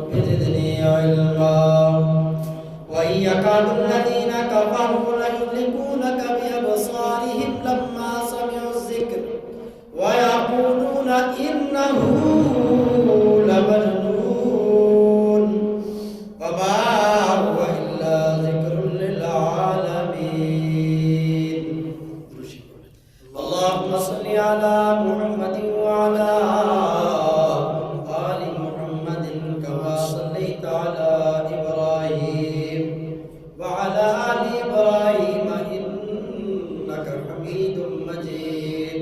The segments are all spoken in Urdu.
رب زدني علما وإن يكاد الذين كفروا ليزلقونك بأبصارهم لما سمعوا الذكر ويقولون إنه لمجنون وما هو إلا ذكر للعالمين. اللهم صل على محمد وعلى آل محمد كما صليت على إبراهيم وعلى آل إبراهيم إنك حميد مجيد.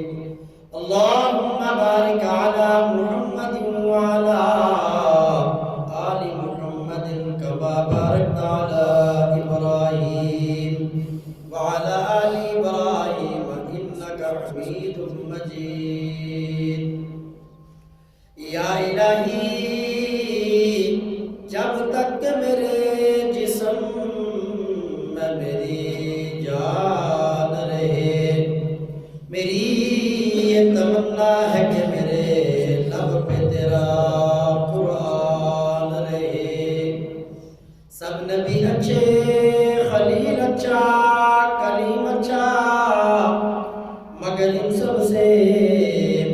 اللهم بارك على محمد وعلى آل محمد كما باركت على إبراهيم وعلى آل إبراهيم إنك حميد مجيد. یا الہی جب تک میرے جسم میں میری جان رہے میری یہ تمنا ہے کہ میرے لب پہ تیرا قرآن رہے. سب نبی اچھے خلیل اچھا کلیم اچھا مگر ان سب سے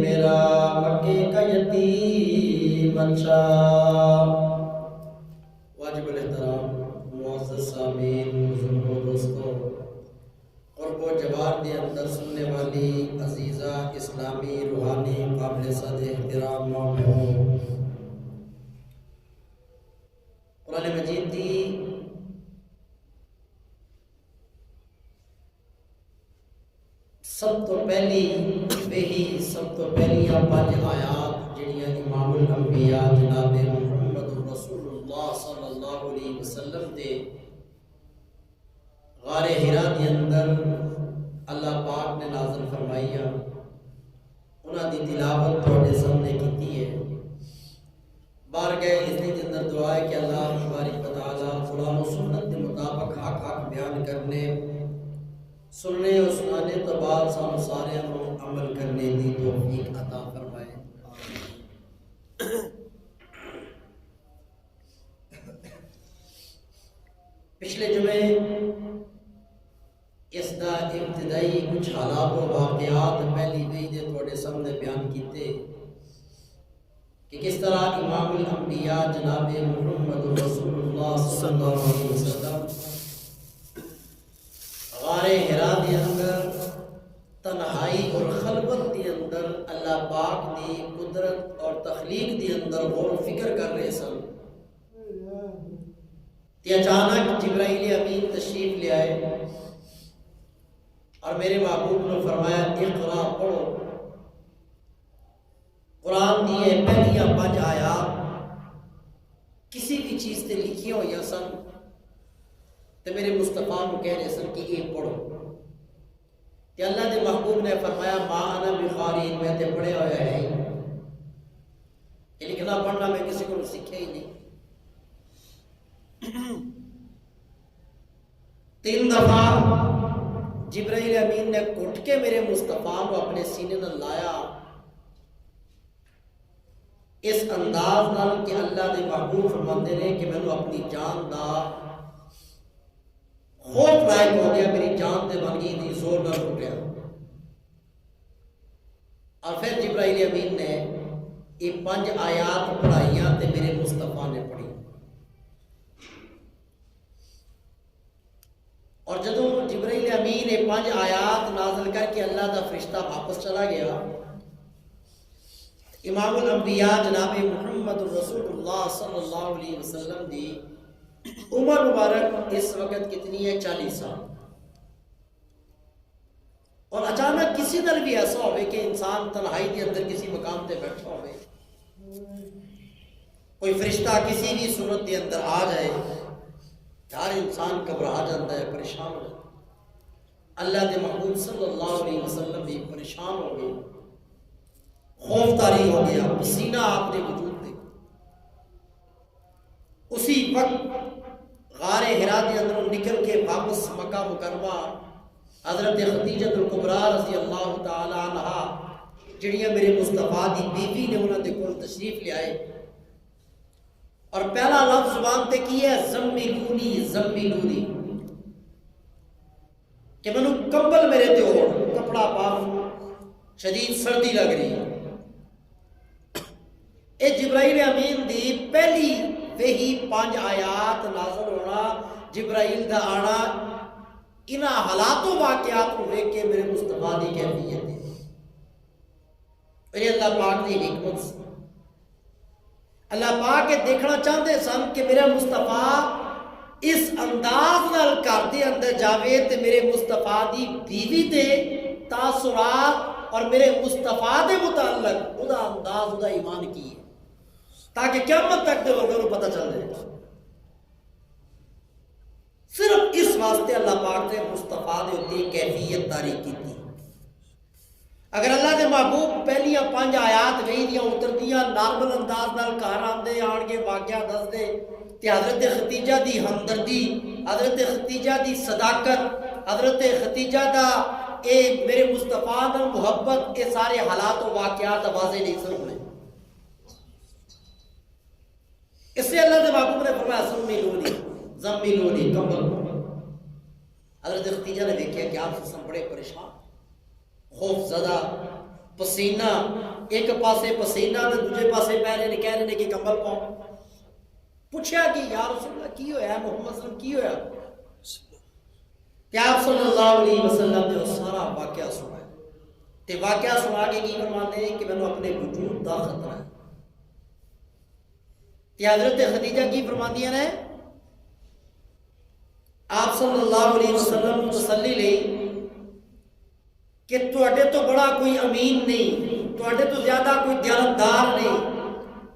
میرا مکے کا یتیم اچھا. واجب الاحترام معزز سامعین بزرگوں دوستوں قرب و جوار کے اندر سننے والی عزیزہ اسلامی روحانی قابل صد احترام ماں بہنوں، قرآن مجید کی سب تو پہلی وہی سب تو پہلیاں 5 آیات جڑیاں امام الانبیاء جناب محمد رسول اللہ صلی اللہ علیہ وسلم دے غار حرا کے اندر اللہ پاک نے نازل فرمائیاں انہاں دی تلاوت تھوڑے سامنے کیتی ہے. بارگاہ اذن کے اندر دعا ہے کہ اللہ تبارک و تعالی قرآن و سنت کے مطابق حق بیان کرنے سننے اور سنانے تو بعد سانو سارے عمل کرنے دی توفیق عطا فرمائے. پچھلے جمعے اس دا ابتدائی کچھ حالات و واقعات پہلی وحی دے تھوڑے سامنے بیان کیتے کہ کس طرح امام الانبیاء جناب محمد رسول اللہ صلی اللہ علیہ وسلم غار حرا کے اندر تنہائی اور خلوت کے اندر اللہ پاک دی قدرت اور تخلیق کے اندر غور و فکر کر رہے سن تے اچانک جبرائیل امین تشریف لے آئے اور میرے محبوب نے فرمایا اقرا پڑھو. قرآن دی پہلیاں 5 آیات کسی بھی چیز تے لکھی ہوئی سن تو میرے مصطفیٰ کو کہہ رہے سن کہ یہ پڑھو. کہ اللہ دے محبوب نے فرمایا ما انا بقاری میں تے پڑھے ہوئے ہیں یہ لکھنا پڑھنا میں کسی کو سیکھے ہی نہیں. 3 دفعہ جبرائیل امین نے کٹ کے میرے مصطفیٰ کو اپنے سینے نہ لایا اس انداز نال کہ اللہ دے محبوب فرماندے نے کہ میں نے اپنی جان دا خوف لائق ہو گیا میری جان دے بنگی دی زور نہ اٹھیا. اور پھر جبرائیل امین نے یہ 5 آیات پڑھائیاں تے میرے مصطفیٰ نے پڑھی. اور جدوں جبرائیل امین نے 5 آیات نازل کر کے اللہ دا فرشتہ واپس چلا گیا امام الانبیاء جناب محمد رسول اللہ صلی اللہ علیہ وسلم دی عمر مبارک اس وقت کتنی ہے 40 سال. اور اچانک کسی در بھی ایسا ہوئے کہ انسان تنہائی کے اندر کسی مقام تے بیٹھا ہوئے کوئی فرشتہ کسی بھی صورت کے اندر آ جائے ہر انسان گھبرا جاتا ہے پریشان ہو جاتا ہے. اللہ کے محبوب صلی اللہ علیہ وسلم بھی پریشان ہو گئے خوف طاری ہو گیا پسینہ آپ نے وجود دے. اسی وقت غار حرا کے اندر نکل کے واپس مکہ مکرمہ حضرت خدیجہ الکبریٰ رضی اللہ تعالی عنہ جڑیاں میرے مصطفیٰ دی بیوی نے انہوں نے کول تشریف لے آئے اور پہلا لفظ زبان تے کی ہے زملونی زملونی، کہ مینوں کمبل میرے تے اوڑھ، کپڑا پا، شدید سردی لگ رہی ہے۔ اے جبرائیل امین دی پہلی وحی 5 آیات نازل ہونا، جبرائیل دا آنا، انہاں حالات و واقعات کو دیکھ کے میرے مصطفیٰ دی کیفیت ہے۔ اور یہ اللہ پاک دی حکمت سے اللہ پاک کے دیکھنا چاہتے سن کہ میرا مصطفیٰ اس انداز نال گھر دے اندر جاوے تے میرے مصطفیٰ دی بیوی دے تاثرات اور میرے مصطفیٰ دے متعلق وہ انداز وہ ایمان کی ہے، تاکہ قیامت تک دے لوگوں کو پتہ چل جائے۔ صرف اس واسطے اللہ پاک نے مصطفیٰ دے ہوتی کیفیت تاریخ کی تھی۔ اگر اللہ دے محبوب پہلیاں 5 آیات وہی دیاں اتردیاں نارمل انداز نال گھر آندے آن کے واقعہ دس دے تے حضرت ختیجہ دی ہمدردی، حضرت ختیجہ دی صداقت، حضرت ختیجہ دا اے میرے مصطفیٰ نال محبت، اے سارے حالات و واقعات واضح نہیں سن ہونے۔ اس سے اللہ دے محبوب نے فرمایا زملونی زملونی کمبل۔ حضرت ختیجہ نے دیکھا کہ آپ سے بڑے پریشان، خوف زدہ، پسینہ، ایک پاسے پسینہ تے دوسرے پاسے پہ رہے نے، کہہ رہے نے کہ کمبل پاؤ۔ پوچھا کہ یا رسول اللہ کی ہویا ہے، محمد صلی اللہ علیہ وسلم کی ہویا؟ کہ آپ صلی اللہ علیہ وسلم نے سارا واقعہ سنا ہے تے واقعہ سنا کے کی فرماتے ہیں کہ میں نے اپنے وجود دا خطرہ ہے۔ تے حضرت خدیجہ کی فرماندیاں نے آپ صلی اللہ علیہ وسلم تسلی لئی کہ تواڈے تو بڑا کوئی امین نہیں، تواڈے تو زیادہ کوئی دیانتدار نہیں،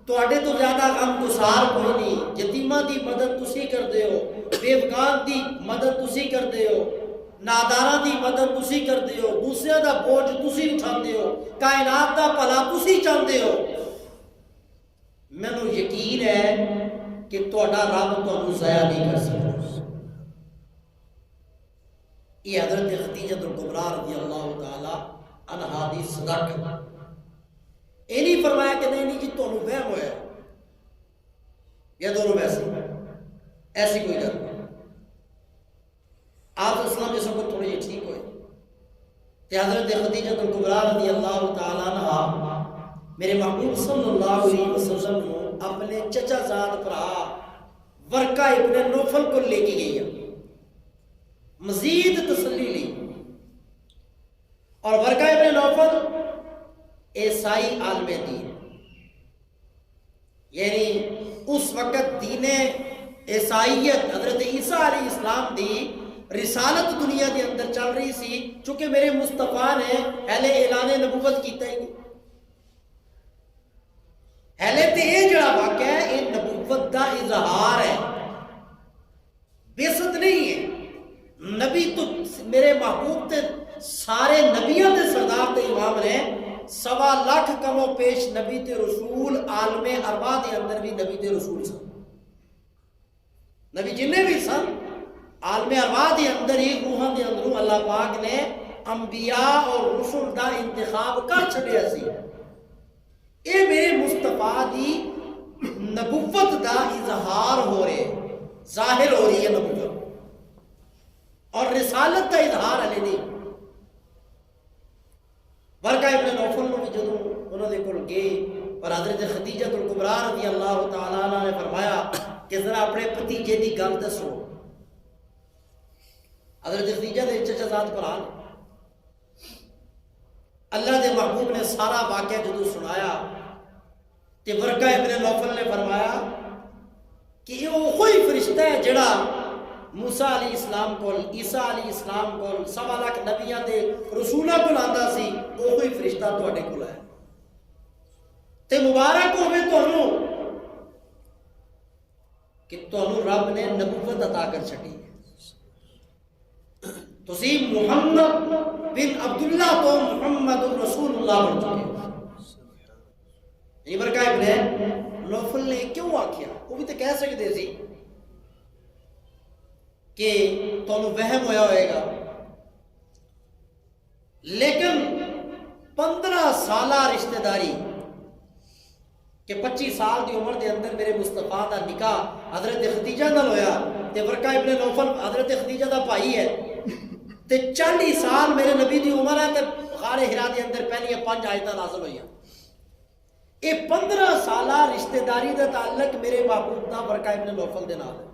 تواڈے تو زیادہ غمگسار کوئی نہیں، یتیماں دی مدد تسی کردے ہو، بیوگان دی مدد تسی کردے ہو، ناداراں دی مدد تسی کردے ہو، دوسرے دا بوجھ تسی اٹھاندے ہو، کائنات دا بھلا تسی چاہندے ہو۔ مینوں یقین ہے کہ تہاڈا رب تانوں ضائع نہیں کر سکتا۔ یہ حضرت خدیجہ الکبریٰ رضی اللہ تعالی عنہا دی صداقت۔ یہ نہیں فرمایا کہ نہیں جی تانوں وہم ہویا یا دونوں ویسے، ایسی کوئی گل نہیں۔ آپ اسلام جس وقت تھوڑے یہ ٹھیک ہوئے کہ حضرت خدیجہ الکبریٰ رضی اللہ تعالی عنہا میرے محبوب صلی اللہ علیہ وسلم کو اپنے چچا زاد بھرا ورقہ ابن نوفل کو لے کے گئی، مزید تسلی لی۔ اور ورقہ ابن نوفل عیسائی عالم دین، یعنی اس وقت دین عیسائیت حضرت عیسیٰ علیہ السلام دی رسالت دنیا کے اندر چل رہی سی، چونکہ میرے مصطفیٰ نے پہلے اعلان نبوت کیتا ہی نہیں۔ پہلے تے یہ جڑا واقعہ ہے یہ نبوت دا اظہار ہے، بعثت نہیں ہے۔ نبی تو میرے محبوب تے سارے نبیوں دے سردار تے امام نے، 1.25 لاکھ کم و پیش نبی تے رسول عالم ارواح دے اندر بھی نبی تے رسول سن، نبی جننے بھی سن عالم ارواح دے اندر ہی روحاں دے اندروں اللہ پاک نے انبیاء اور رسول دا انتخاب کر چھڑیا سی۔ اے میرے مصطفیٰ دی نبوت دا اظہار ہو رہے، ظاہر ہو رہی ہے نبوت، اور رسالت دا اظہار علی نہیں۔ ورقہ ابن نوفل نے جدوں انہوں نے کول گئے اور حضرت خدیجہ الکبریٰ رضی اللہ تعالیٰ عنہ نے فرمایا کہ ذرا اپنے بھتیجے دی گل دسو۔ حضرت خدیجہ دے چچا زاد بھرا نے اللہ دے محبوب نے سارا واقعہ جدوں سنایا کہ ورقہ ابن نوفل نے فرمایا کہ یہ وہی فرشتہ ہے جڑا موسیٰ علیہ السلام کو، عیسیٰ علیہ السلام کو، 1.25 لاکھ نبیاں دے رسولہ کو آندا سی، وہی فرشتہ تواڈے کول ہے تے مبارک ہوے تانوں کہ تانوں رب نے نبوت عطا کر چھڈی ہے۔ تسی محمد بن عبداللہ تو محمد رسول اللہ بن چکے۔ یہ ورقہ ابن نوفل نے کیوں آکھیا؟ وہ بھی تو کہہ سکتے سی کہ تانوں وہم ہویا ہوئے گا، لیکن 15 سالہ رشتہ داری کہ 25 سال دی عمر دے اندر میرے مصطفیٰ دا نکاح حضرت خدیجہ نال ہویا تے ورقہ ابن نوفل حضرت خدیجہ دا بھائی ہے تے 40 سال میرے نبی دی عمر ہے تے غار حرا دے اندر پہلی 5 آیتاں نازل ہوئیاں. یہ 15 سالہ رشتہ داری دا تعلق میرے محبوب دا ورقہ ابن نوفل دے نال ہے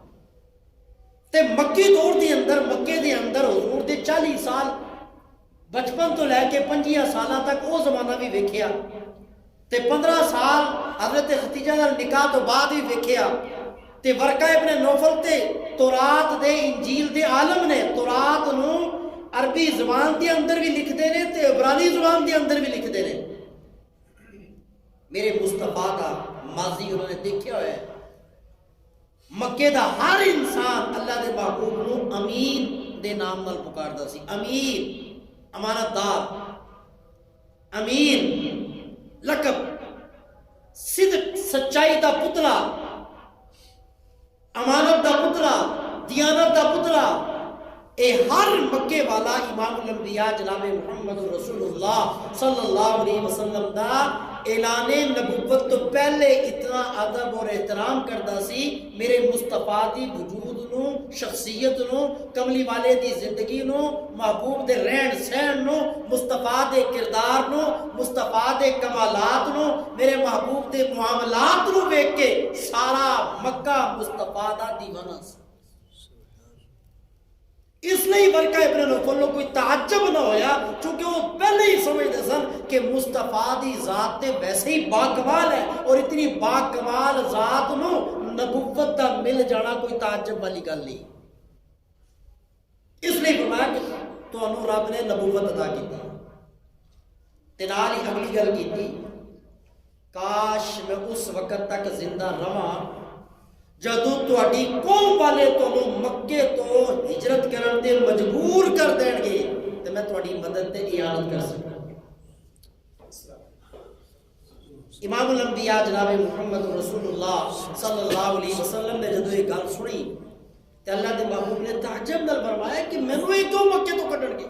تے مکی دور دے اندر مکے دے اندر حضور دے 40 سال بچپن تو لے کے 25 سالہ تک وہ زمانہ بھی ویکھیا تے 15 سال حضرت خدیجہ دا نکاح تو بعد بھی ویکھیا تے ورقہ ابن نوفل تے تورات دے انجیل دے عالم نے تورات نو عربی زبان دے اندر بھی لکھ دے نے تے عبرانی زبان دے اندر بھی لکھ دے نے. میرے مصطفیٰ کا ماضی انہوں نے دیکھا ہوا ہے. مکے دا ہر انسان اللہ دے محبوب نو امین دے نام نال پکاردا سی. امین امانت دار, امین لقب, صدق سچائی دا پتلا, امانت دا پتلا, دیانت دا پتلا. اے ہر مکے والا امام الانبیاء جناب محمد رسول اللہ صلی اللہ علیہ وسلم دا اعلان نبوت تو پہلے اتنا ادب اور احترام کردا سی میرے مصطفیٰ دی وجود نو, شخصیت نو, کملی والے دی زندگی نو, محبوب دے رہن سہن نو, مصطفیٰ دے کردار نو, مصطفیٰ دے کمالات نو, میرے محبوب دے معاملات نو ویکھ کے سارا مکہ مصطفیٰ دا دیوانہ سی. اس لیے ورقہ ابن نوفل کو کوئی تعجب نہ ہویا چونکہ وہ پہلے ہی سمجھتے سن کہ مصطفیٰ دی ذات تے ویسے ہی باکمال ہے اور اتنی باکمال ذات نو نبوت دا مل جانا کوئی تعجب والی گل نہیں. اس لیے فرمایا کہ تانوں رب نے نبوت عطا کی تے نال ہی اگلی گل کیتی کاش میں اس وقت تک زندہ رہاں جدوں تہاڈی قوم والے تانوں مکے تو ہجرت کرن تے مجبور کر دین گے تے میں تہاڈی مدد تے اعانت کر سکاں. امام الانبیاء جناب محمد رسول اللہ صلی اللہ علیہ وسلم نے جدوں یہ گل سنی تے اللہ دے محبوب نے تعجب نال فرمایا کہ مینوں یہ کیوں مکے تو کڈن گے؟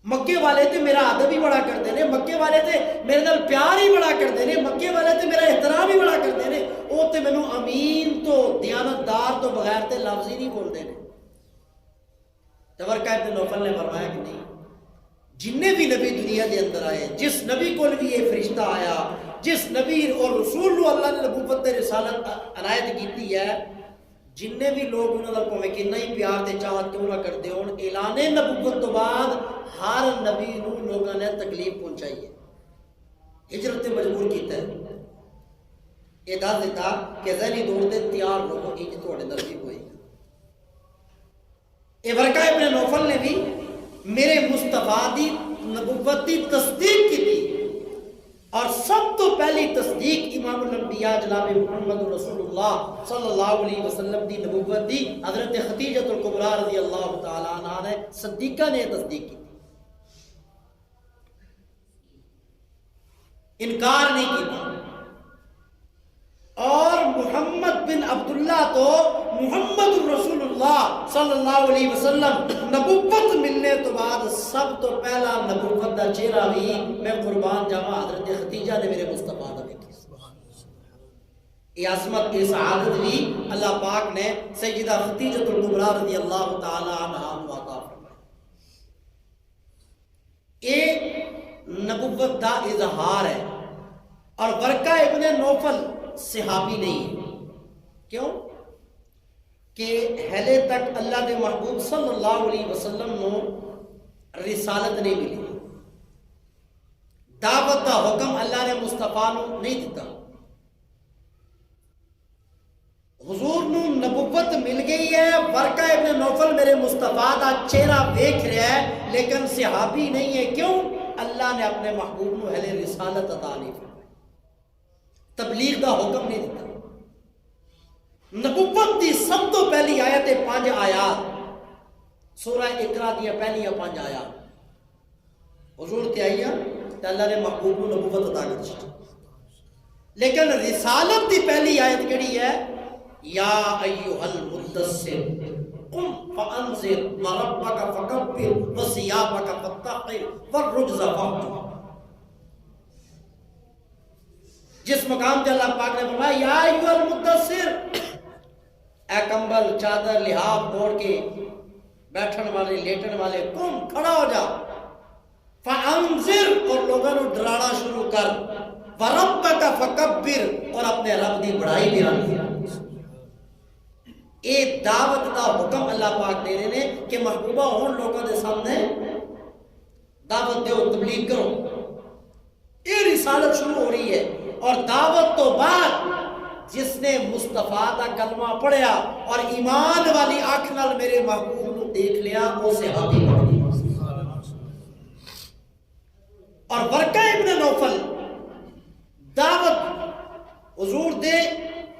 مکے والے تے میرا ادب ہی بڑا کرتے ہیں, مکے والے تے میرے نال پیار ہی بڑا کرتے ہیں, مکے والے تے میرا احترام ہی بڑا کرتے ہیں, وہ تے مینوں امین تو دیانتدار تو بغیر تے لفظ ہی نہیں بولتے ہیں. ورقہ ابن نوفل نے فرمایا کہ نہیں, جننے بھی نبی دنیا دے اندر آئے, جس نبی کو بھی یہ فرشتہ آیا, جس نبی اور رسول کو اللہ نے نبوت تے رسالت عنایت کیتی ہے, جننے بھی لوگ انہوں نے پویں کتنا ہی پیار تے چاہت کیوں نہ کرتے ہون, اعلان نبوت تو بعد ہر نبی نو لوگوں نے تکلیف پہنچائی ہے, ہجرت مجبور کیتا ہے. یہ دس دیتا کہ ذہنی دور دے تیار لوگوں انج تھوڑے اندر بھی ہوئی. یہ ورقہ ابن نوفل نے بھی میرے مصطفیٰ دی نبوت دی تصدیق کی تھی اور سب تو پہلی تصدیق امام الانبیاء جناب محمد رسول اللہ صلی اللہ علیہ وسلم دی نبوت دی حضرت خدیجہ الکبریٰ رضی اللہ تعالیٰ عنہ نے صدیقہ نے تصدیق کی, انکار نہیں کیا. اور محمد بن عبداللہ تو محمد رسول اللہ صلی اللہ علیہ وسلم نبوت ملنے تو بعد سب تو پہلا نبوت دا چہرہ بھی میں قربان جاواں حضرت خدیجہ نے میرے مصطفیٰ دا دیکھی. یہ عظمت یہ سعادت بھی اللہ پاک نے سیدہ خدیجہ الکبریٰ رضی اللہ تعالی عنہا کو عطا فرمائی. یہ نبوت دا اظہار ہے. اور ورقہ ابن نوفل صحابی نہیں ہے. کیوں کہ ہلے تک اللہ دے محبوب صلی اللہ علیہ وسلم نو رسالت نہیں ملی, دعوت دا حکم اللہ نے مصطفیٰ نو نہیں دیتا. حضور نو نبوت مل گئی ہے, ورقہ ابن نوفل میرے مصطفیٰ دا چہرہ دیکھ رہا ہے لیکن صحابی نہیں ہے. کیوں؟ اللہ نے اپنے محبوب نو ہلے رسالت عطا نہیں فرمائی, تبلیغ دا حکم نہیں دیتا. نبوت دی سب تو پہلی آیت 5 آیات سورہ اقرا دیا پہلی 5 آیات حضور تے آئیا تے اللہ نے محبوب کو نبوت عطا کر دی. لیکن رسالت دی پہلی آیت کیڑی ہے؟ یا ایھا المدثر قم فانذر وربک فکبر وثیابک فطہر والرجز فاہجر. جس مقام پہ اللہ پاک نے فرمایا یا ایھا المدثر، اے کمبل چادر لحاف اوڑھ کے بیٹھن والے لیٹن والے، قم کھڑا ہو جا، فانذر اور لوگوں کو ڈرانا شروع کر، وربک فکبر اور اپنے رب دی بڑائی بیان کر۔ اے دعوت دا حکم اللہ پاک دے رہے ہیں کہ محبوبہ ہون لوگوں دے سامنے دعوت دیو، تبلیغ کرو۔ یہ رسالت شروع ہو رہی ہے، اور دعوت تو بعد جس نے مصطفیٰ دا کلمہ پڑھیا اور ایمان والی آنکھ نال میرے محبوب کو دیکھ لیا، وہ صحابی بن گیا۔ اور ورقہ ابن نوفل دعوت حضور دے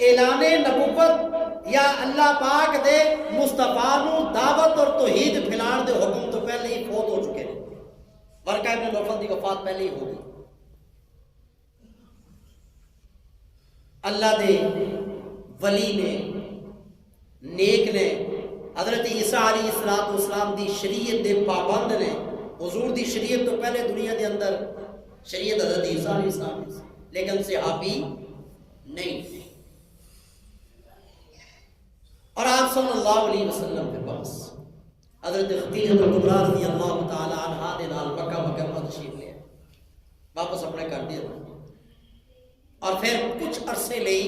اعلان نبوت یا اللہ پاک دے مصطفیٰ نو دعوت اور توحید پھیلان دے حکم تو پہلے ہی فوت ہو چکے ہیں۔ ورقہ ابن نوفل دی وفات پہلے ہی ہو گئی۔ اللہ دے ولی نے، نیک نے، حضرت عیسیٰ علیہ السلام دی شریعت دے پابند نے۔ حضور دی شریعت تو پہلے دنیا دے اندر شریعت حضرت عیسیٰ علیہ السلام دی، لیکن صحابی نہیں تھے۔ اور آپ صلی اللہ علیہ وسلم کے پاس حضرت خدیجہ کبریٰ رضی اللہ تعالی عنہا دے نال مکہ مکرمہ تشریف لے واپس اپنے گھر دے، اور پھر کچھ عرصے لئی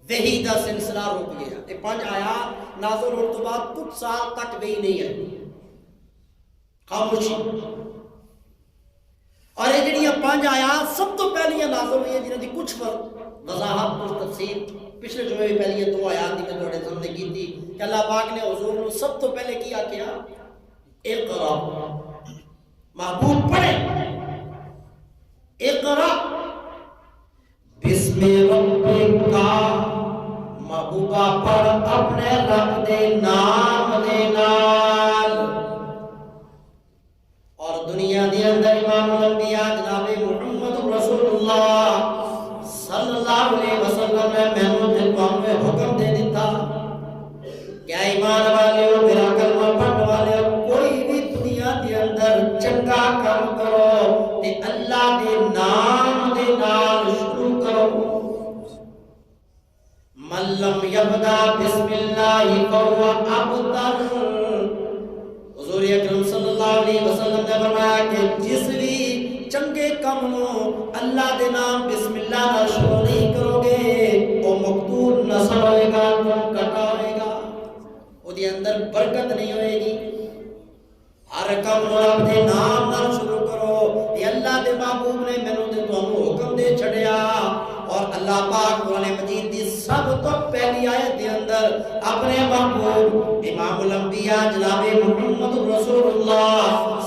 وحی دا سلسلہ رک گیا۔ یہ 5 آیات نازل ہونے تو بعد کچھ سال تک وحی نہیں ہے، خاموشی۔ اور یہ جڑیاں 5 آیات سب تو پہلیاں نازل ہوئی ہیں، جنہاں دی کچھ وضاحت کچھ تفصیل پچھلے جمعے میں پہلی 2 آیات دی میں تھوڑے سامنے کی تھی کہ اللہ پاک نے حضور کو سب تو پہلے کیا اقرا، محبوب پڑھے، اقرا بسم ربک، محبوبہ پڑھ اپنے رب دے نام دے نال۔ اور دنیا دے اندر امام الانبیاء جناب محمد رسول اللہ صلی اللہ علیہ وسلم نے مینوں تے تانوں حکم دے دیتا کہ ایمان والےو، میرا کلمہ پڑھن والےو، کوئی بھی دنیا دے اندر چنگا کام کرو تے اللہ دے نام دے نال شروع کرو۔ من لم یبدا بسم اللہ فہو ابتر، حضور اکرم صلی اللہ علیہ وسلم نے فرمایا کہ جس بھی چنگے کم نو اللہ دے نام بسم اللہ نہ شروع نہیں کرو گے، وہ مقتول نسل ہوئے گا، تم کٹا ہوئے گا، وہ دے اندر برکت نہیں ہوئے گی۔ ہر کم نو رب دے نام نہ شروع کرو، یہ اللہ دے محبوب نے مینوں تے تانوں حکم دے چھڑیا۔ اور اللہ پاک قرآن مجید دی سب تو پہلی آیت دے اندر اپنے محبوب امام الانبیاء جناب محمد رسول اللہ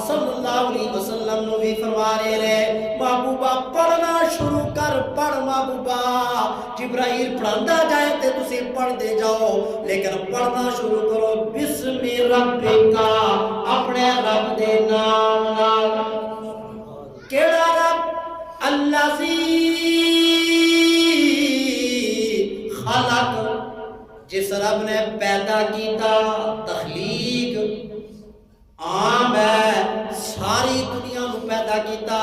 صلی اللہ علیہ وسلم نو بھی فرما رہے، محبوبہ پڑھنا شروع کر، پڑھ محبوبہ، جبرائیل پڑھاندا جائے تے تسی پڑھ دے جاؤ، لیکن پڑھنا شروع کرو بسم ربک، اپنے رب دے نام نال۔ کیڑا رب؟ الذی خلق، جس رب نے پیدا کیتا، تخلیق عام ہے، ساری دنیا نو پیدا کیتا،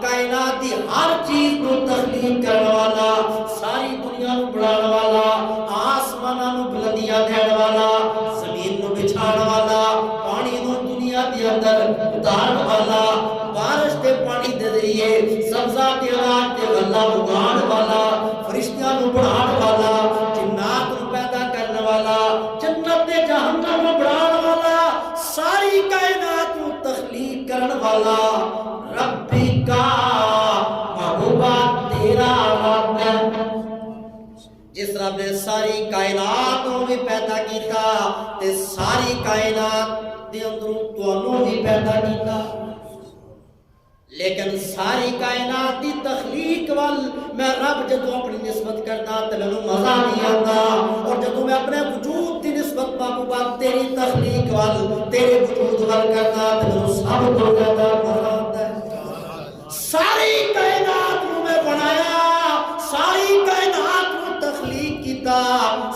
کائنات دی ہر چیز کو تخلیق کرنے والا، ساری دنیا نو بڑھانے والا، آسماناں نو بلندیاں دین والا، زمین نو بچھاڑ والا، پانی نو دنیا دے اندر اتارن والا، بارش دے پانی دے ذریعے سبزہ تے اناج تے غلہ اگان والا، فرشتیاں نو بڑھان والا، جنات نو پیدا کرنے والا، جنت تے جہنم نو بڑھان والا، ساری کائنات کو تخلیق کرنے والا ربی کا محبوبہ تیرا رب ہے، جس رب نے ساری کائنات کو بھی پیدا کیتا تے ساری کائنات دے اندروں تانوں بھی پیدا کیتا۔ لیکن ساری کائنات دی تخلیق وال میں رب جدوں اپنی نسبت کرتا تے مینوں مزہ نہیں آتا، اور جدوں میں اپنے وجود دی نسبت محبوبہ تیری تخلیق وال، تیرے وجود وال کرتا تے مینوں سب تو زیادہ مزہ آتا ہے۔ ساری کائنات کو میں بنایا، ساری کائنات کو تخلیق کیتا،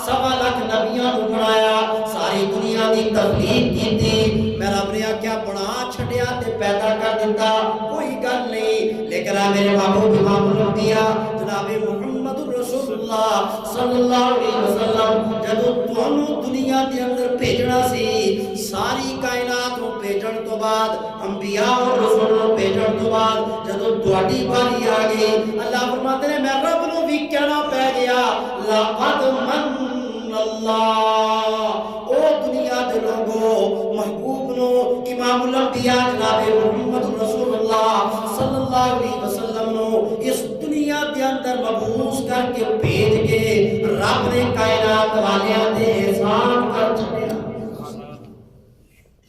1.25 لاکھ نبیاں کو بنایا، ساری دنیا دی تخلیق کیتی، میں رب نے کیا بنا چھڑیا تے پیدا کر دیتا، کوئی گل نہیں، لیکن میرے محبوب امام الانبیاء جناب اللہ صلی اللہ علیہ وسلم جدو تانوں دنیا دے اندر بھیجنا سی ساری کائنات نو بھیجن تو بعد انبیاء اور رسول نو بھیجن تو بعد جدو تہاڈی باری آ گئی اللہ فرماتے ہیں میں رب نو بھی کہنا پہ گیا لقد من اللہ او دنیا دے لوگوں محبوب نو امام الانبیاء جناب محمد رسول اللہ صلی اللہ علیہ وسلم نو اس دنیا دے اندر مبعوث کر کے بھیج کے رب نے کائنات والیاں دے احسان کر چھڑیا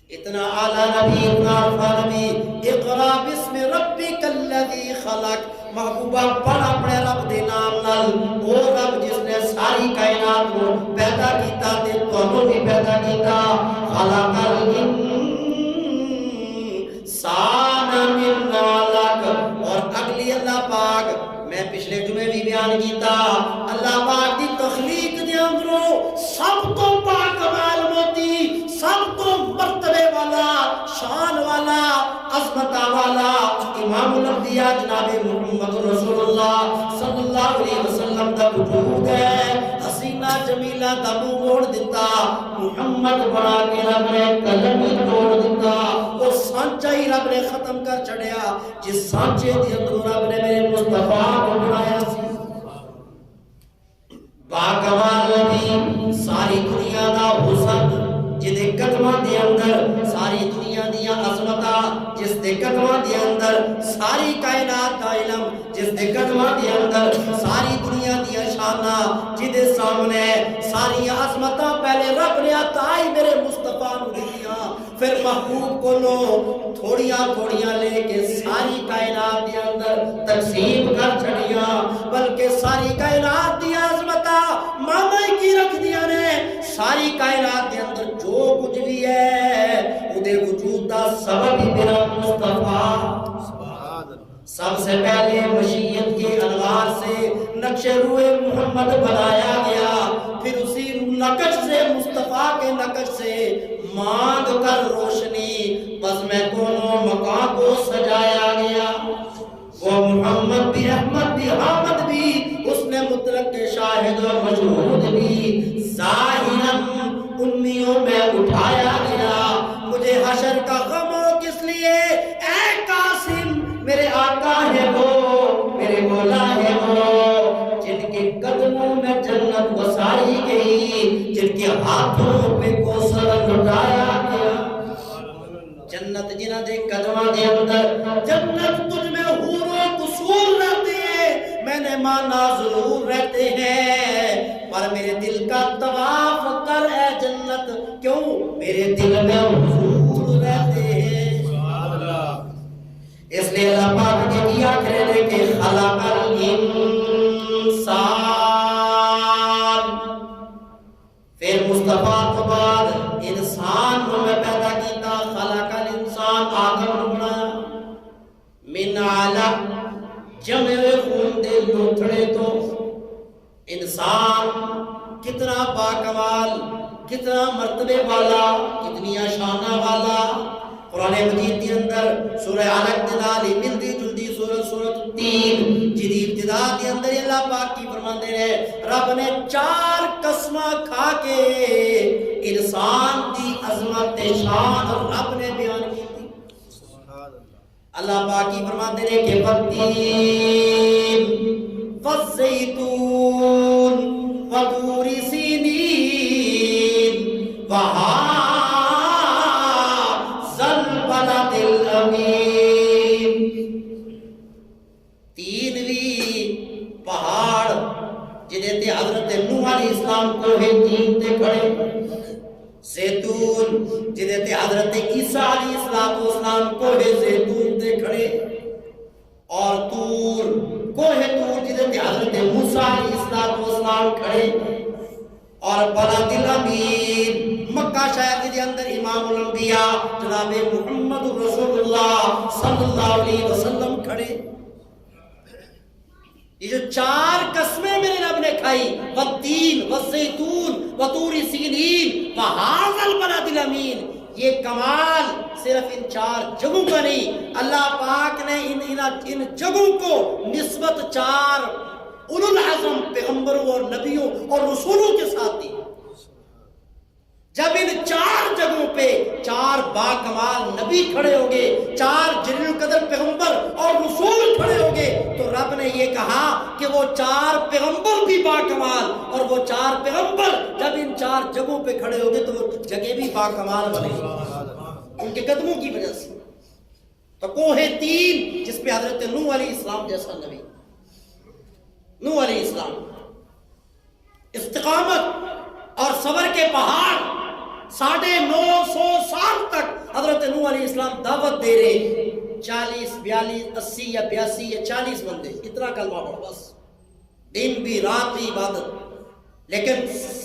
اتنا اعلیٰ نبی اتنا عرفہ نبی اقرا بسم ربک الذی خلق محبوبہ پڑھ اپنے رب دے نام نال وہ رب جس نے ساری کائنات کو پیدا کیتا تے تانوں بھی پیدا کیتا خلق الانسان من علق اور اگلی اللہ پاک میں پچھلے جمعے بھی بیان کیتا اللہ پاک دی تخلیق دے اندروں سب تو باکمال موتی سب تو مرتبے والا شان والا عظمت والا امام الانبیاء جناب محمد رسول اللہ صلی اللہ علیہ وسلم دا وجود ہے حسینہ جمیلہ دا منہ موڑ دیتا محمد بنا کے رب نے قلم ہی توڑ دیتا وہ سانچہ ہی رب نے ختم کر چھڑیا جس سانچے دی اندر رب نے میرے مصطفیٰ کو بنایا سی باکمال نبی ساری دنیا دا حسن جدے قدمہ دے اندر ساری دنیا دیا عظمتہ جس دے قدمہ دے اندر ساری کائنات دا علم جس دے قدمہ دے اندر ساری دنیا دیا شانہ جدے سامنے ساری عظمتہ پہلے رب نے عطائی میرے مصطفیٰ نو دیا پھر محبوب کو لو تھوڑیاں تھوڑیاں لے کے ساری کائنات دے اندر تقسیم کر چھڑیاں بلکہ ساری کائنات دیا عظمتہ ماما کی رکھ دیا نے ساری کائنات دے اندر جو کچھ بھی ہے ادھے وجود دا سبب ہی میرا مصطفیٰ سب سے پہلے مشیت کے انوار سے نقش روح محمد بنایا گیا پھر اسی نقش سے مصطفیٰ کے نقش سے مانگ کر روشنی بس میں کونوں مکان کو سجایا گیا وہ محمد بھی احمد بھی حامد بھی اس نے مطلق کے شاہد و مشہود بھی ظاہراً امیوں میں اٹھایا گیا مجھے حشر کا غم ہو کس لیے اے قاسم میرے آقا ہے وہ میرے مولا ہے وہ جن کے قدموں میں جنت وسائی گئی جن کے ہاتھوں پہ کوثر لٹایا گیا جنت جنہ دے قدموں دے اندر جنت تجھ میں حور و قصور رہتے ہیں میں نے مانا ضرور رہتے ہیں پر میرے دل کا طواف کر اے جنت کیوں میرے دل میں حضور رہتے ہیں اس لیے اللہ پاک نے کیا کہنے کہ خلق الانسان پھر مصطفیٰ تو بعد انسان کو میں پیدا کیتا خلق الانسان آدم نے بنایا من علق جمع خون دے لوتھڑے تو انسان کتنا باکمال کتنا مرتبے والا کتنی شانہ والا قرآن مجید کے اندر سورہ علق دلالی ملدی جلدی سورۃ 3 جدی ابتدا کے اندر اللہ پاک کی فرماندے رہے رب نے 4 قسمہ کھا کے انسان دی عظمت شان رب نے بیان کی تھی اللہ پاک کی فرماندے رہے کہ والتین والزیتون وطور سینین پہاڑ جنہیں تے حضرت نوح علیہ السلام کو ہے تین تے کھڑے زیتون جنہیں تے حضرت عیسیٰ علیہ السلام کو ہے زیتون تے کھڑے اور تور کوہ تور جنہیں تے حضرت موسیٰ علیہ السلام کھڑے اور بلد الامین مکہ شہر کے اندر امام الانبیاء جناب محمد رسول اللہ صلی اللہ علیہ وسلم کھڑے یہ جو 4 قسمیں میرے رب نے کھائی والتین والزیتون وطور سینین وہذا البلد الامین یہ کمال صرف ان 4 جگہوں کا نہیں اللہ پاک نے ان جگہوں کو نسبت 4 اولو العزم پیغمبروں اور نبیوں اور رسولوں کے ساتھ دی۔ جب ان 4 جگہوں پہ 4 با کمال نبی کھڑے ہوگے، 4 جلیل القدر پیغمبر اور رسول کھڑے ہوگے، تو رب نے یہ کہا کہ وہ 4 پیغمبر بھی با کمال، اور وہ 4 پیغمبر جب ان 4 جگہوں پہ کھڑے ہوگے تو وہ جگہ بھی با کمال بنے گی ان کے قدموں کی وجہ سے۔ تو کوہ تین جس پہ حضرت نوح علیہ السلام جیسا نبی، نوح علیہ السلام استقامت اور صبر کے پہاڑ 950 سال تک حضرت نوح علیہ السلام دعوت دے رہے، 40 42 80 یا 82 یا 40 بندے، اتنا کلمہ پڑھو بس، دن بھی رات بھی عبادت، لیکن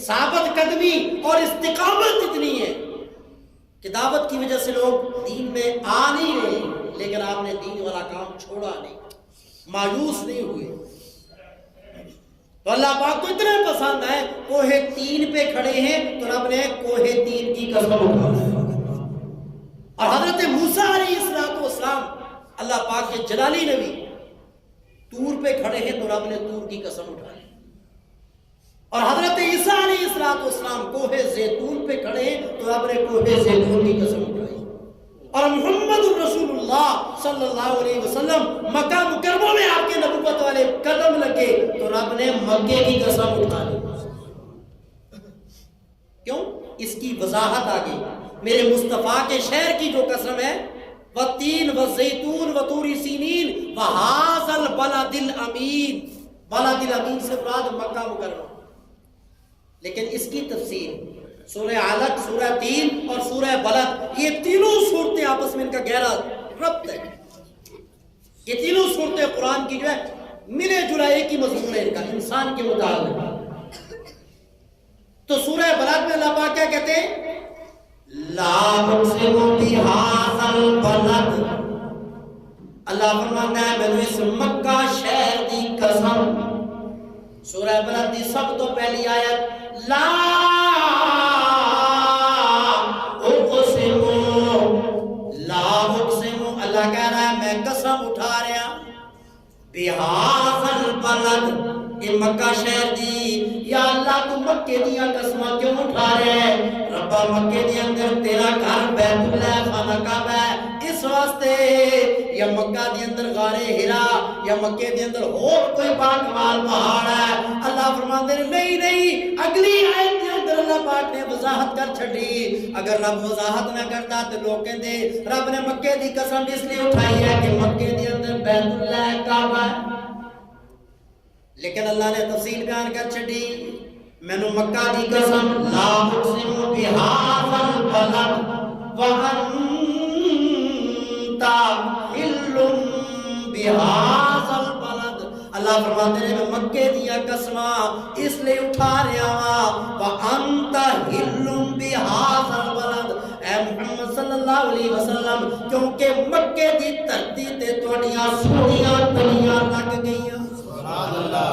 ثابت قدمی اور استقامت اتنی ہے کہ دعوت کی وجہ سے لوگ دین میں آ نہیں رہے، لیکن آپ نے دین والا کام چھوڑا نہیں، مایوس نہیں ہوئے۔ تو اللہ پاک کو اتنا پسند ہے، کوہ تین پہ کھڑے ہیں تو رب نے کوہ تین کی قسم اٹھائی، اور حضرت موسیٰ علیہ السلام اللہ پاک کے جلالی نبی طور پہ کھڑے ہیں تو رب نے طور کی قسم اٹھائی، اور حضرت عیسیٰ علیہ السلام کوہ زیتون پہ کھڑے ہیں تو رب نے کوہ زیتون کی قسم اٹھائی، اور محمد رسول اللہ صلی اللہ علیہ وسلم مکہ مکرمہ میں آپ کے نبوت والے قدم لگے تو رب نے مکے کی قسم اٹھا لی۔ کیوں؟ اس کی وضاحت آگے، میرے مصطفیٰ کے شہر کی جو قسم ہے، والتین والزیتون وطور سینین وہذا البلد الامین، بلد الامین سے مراد مکہ مکرمہ، لیکن اس کی تفسیر سورہ علق، سورہ تین اور سورہ بلد، یہ تینوں صورتیں آپس میں ان کا گہرا ربط ہے، یہ تینوں صورتیں قرآن کی جو ہے ملے جلے ایک ہی مضمون ہے ان کا، انسان کے متعلق۔ تو سورہ بلد میں اللہ پاک کیا کہتے ہیں؟ لا اقسم بہذا البلد، اللہ فرماتا ہے میں اس مکہ شہر دی قسم۔ سورہ بلد دی سب تو پہلی آیت لا اللہ کہہ رہا ہے میں قسم اٹھا رہا بہذا البلد، یہ مکہ شہر دی، یا اللہ تو مکے دیا قسمہ کیوں اٹھا رہے ہیں؟ ربا مکے دی اندر تیرا گھر بیت اللہ خانہ کعبہ ہے، اس واسطے، یا مکہ دی اندر غار ہرا، یا مکے دی اندر اور کوئی باکمال پہاڑ ہے؟ اللہ فرماتے ہیں نہیں، اگلی آیت کے اندر اللہ پاک نے وضاحت کر چھڑی، اگر رب وضاحت نہ کرتا تو لوگ کہتے رب نے مکے دی قسم اس لیے اٹھائی ہے کہ مکے دی اندر بیت اللہ کعبہ ہے، لیکن اللہ نے تفصیل بیان کر چھڑی، میں نے مکہ دی قسم لا اقسم بہذا البلد وانت حل بہذا البلد، اللہ فرماتے ہیں میں مکے دیا قسمہ اس لیے اٹھا رہا ہاں، وانت حل بہذا البلد، اے محمد صلی اللہ علیہ وسلم کیونکہ مکے دی دھرتی تے تہاڈیاں سونیاں تلیاں لگ گئیاں، سبحان اللہ،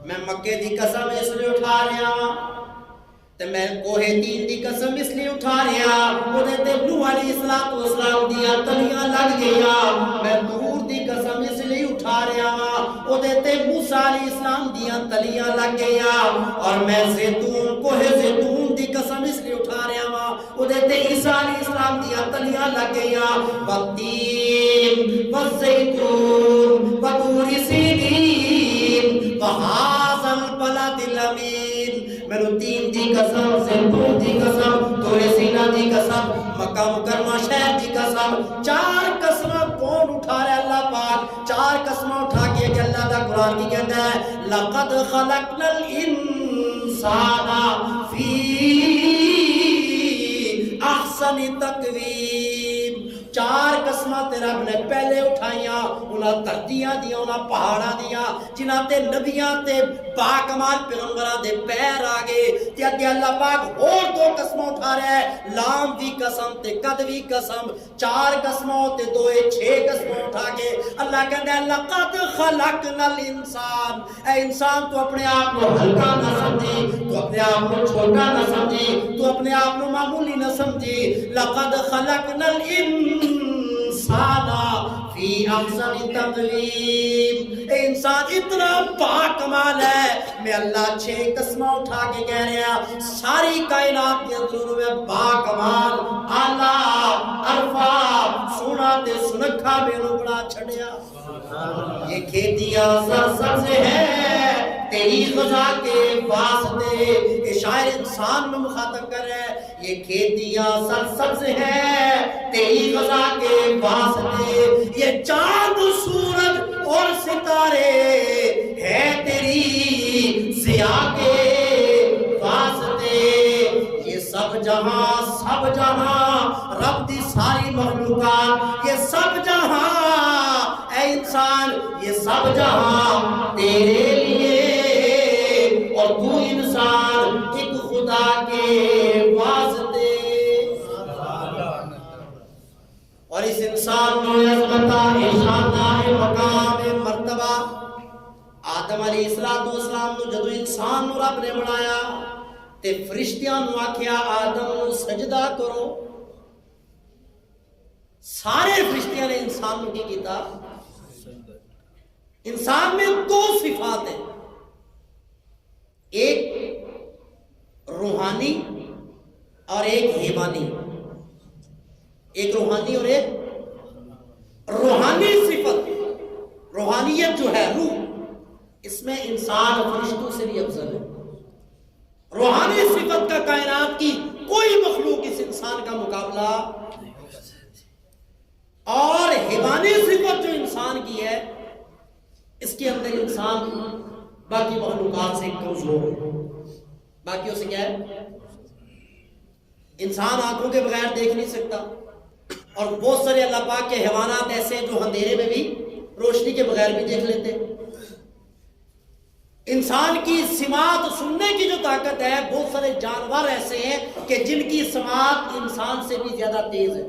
میں مکے دی قسم اس لیے اٹھا رہا ہاں، تے میں کوہ تین دی قسم اس لیے اٹھا رہا، وہ تے نوح علیہ السلام دیا تلیاں لگ گیا، میں طور دی قسم اس لیے اٹھا رہا ہاں، وہ تے موسیٰ علیہ السلام دیا تلیاں لگ گیا، اور میں زیتون کوہ زیتون دی قسم اس لیے اٹھا رہا ہاں، وہ تے عیسیٰ علیہ السلام دیا تلیاں لگ گیا، والتین والزیتون وطور سینین وہذا البلد الامین، میں نے تین دی قسم، زیتون دی قسم، طور سینا دی قسم، مکہ مکرمہ شہر دی قسم، 4 قسمہ کون اٹھا رہا ہے؟ اللہ پاک 4 قسمہ اٹھا کے کہ اللہ دا قرآن کی کہتا ہے لَقَدْ خَلَقْنَا الْإِنسَانَ فِي أَحْسَنِ تَقْوِيمٍ، 4 قسمہ تے رب نے پہلے اٹھائیاں، انہاں دھرتیاں دیا، انہاں پہاڑاں دیا، جنہاں تے نبیاں تے باکمال پیغمبراں دے پیر آگے، تے اگے اللہ پاک اور 2 قسمہ اٹھا رہا ہے، لام دی قسم تے قد دی قسم، 4 قسمہ تے 2 6 قسمہ اٹھا کے اللہ کہتا ہے لَقَدْ خَلَقْنَا الْإِنسَانَ، اے انسان تو اپنے آپ کو ہلکا نہ سمجھی، تو اپنے آپ کو چھوٹا نہ سمجھی، تو اپنے آپ کو معمولی نہ سمجھی، لَقَدْ خَلَقْنَا الْإِنسَانَ فی احسن تقویم. انسان اتنا باکمال ہے. میں اللہ 6 قسمیں اٹھا کے کہہ رہا ساری کائنات کے اندر میں باکمال اعلیٰ عرفہ سونا تے سنکھا میرے بڑا چھڑیا. یہ کھیتیاں سرسبز ہیں تیری غذا کے واسطے. یہ شاعر انسان میں مخاطب کر رہے ہیں. یہ کھیتیاں سرسبز ہیں تیری غذا کے واسطے. یہ چاند سورج اور ستارے ہیں تیری ضیا کے واسطے. یہ سب جہاں رب دی ساری مخلوقات یہ سب جہاں اے انسان یہ سب جہاں تیرے لیے اور تو انسان ایک خدا کے واسطے. اور اس انسان کو عظمت شاندار مقام مرتبہ آدم علیہ السلام نو جدو انسان نو رب نے بنایا تے فرشتیاں نو آکھیا آدم نو سجدہ کرو. سارے فرشتیاں نے انسان نو کی کیتا. انسان میں 2 صفات ہیں. ایک روحانی اور ایک حیوانی. ایک روحانی اور ایک روحانی صفت. روحانیت جو ہے روح اس میں انسان فرشتوں سے بھی افضل ہے. روحانی صفت کا کائنات کی کوئی مخلوق اس انسان کا مقابلہ. اور حیوانی صفت جو انسان کی ہے اس کے اندر انسان باقی مخلوقات سے کمزور ہے. باقیوں سے کیا ہے؟ انسان آنکھوں کے بغیر دیکھ نہیں سکتا. اور بہت سارے اللہ پاک کے حیوانات ایسے ہیں جو اندھیرے میں بھی روشنی کے بغیر بھی دیکھ لیتے. انسان کی سماعت سننے کی جو طاقت ہے بہت سارے جانور ایسے ہیں کہ جن کی سماعت انسان سے بھی زیادہ تیز ہے.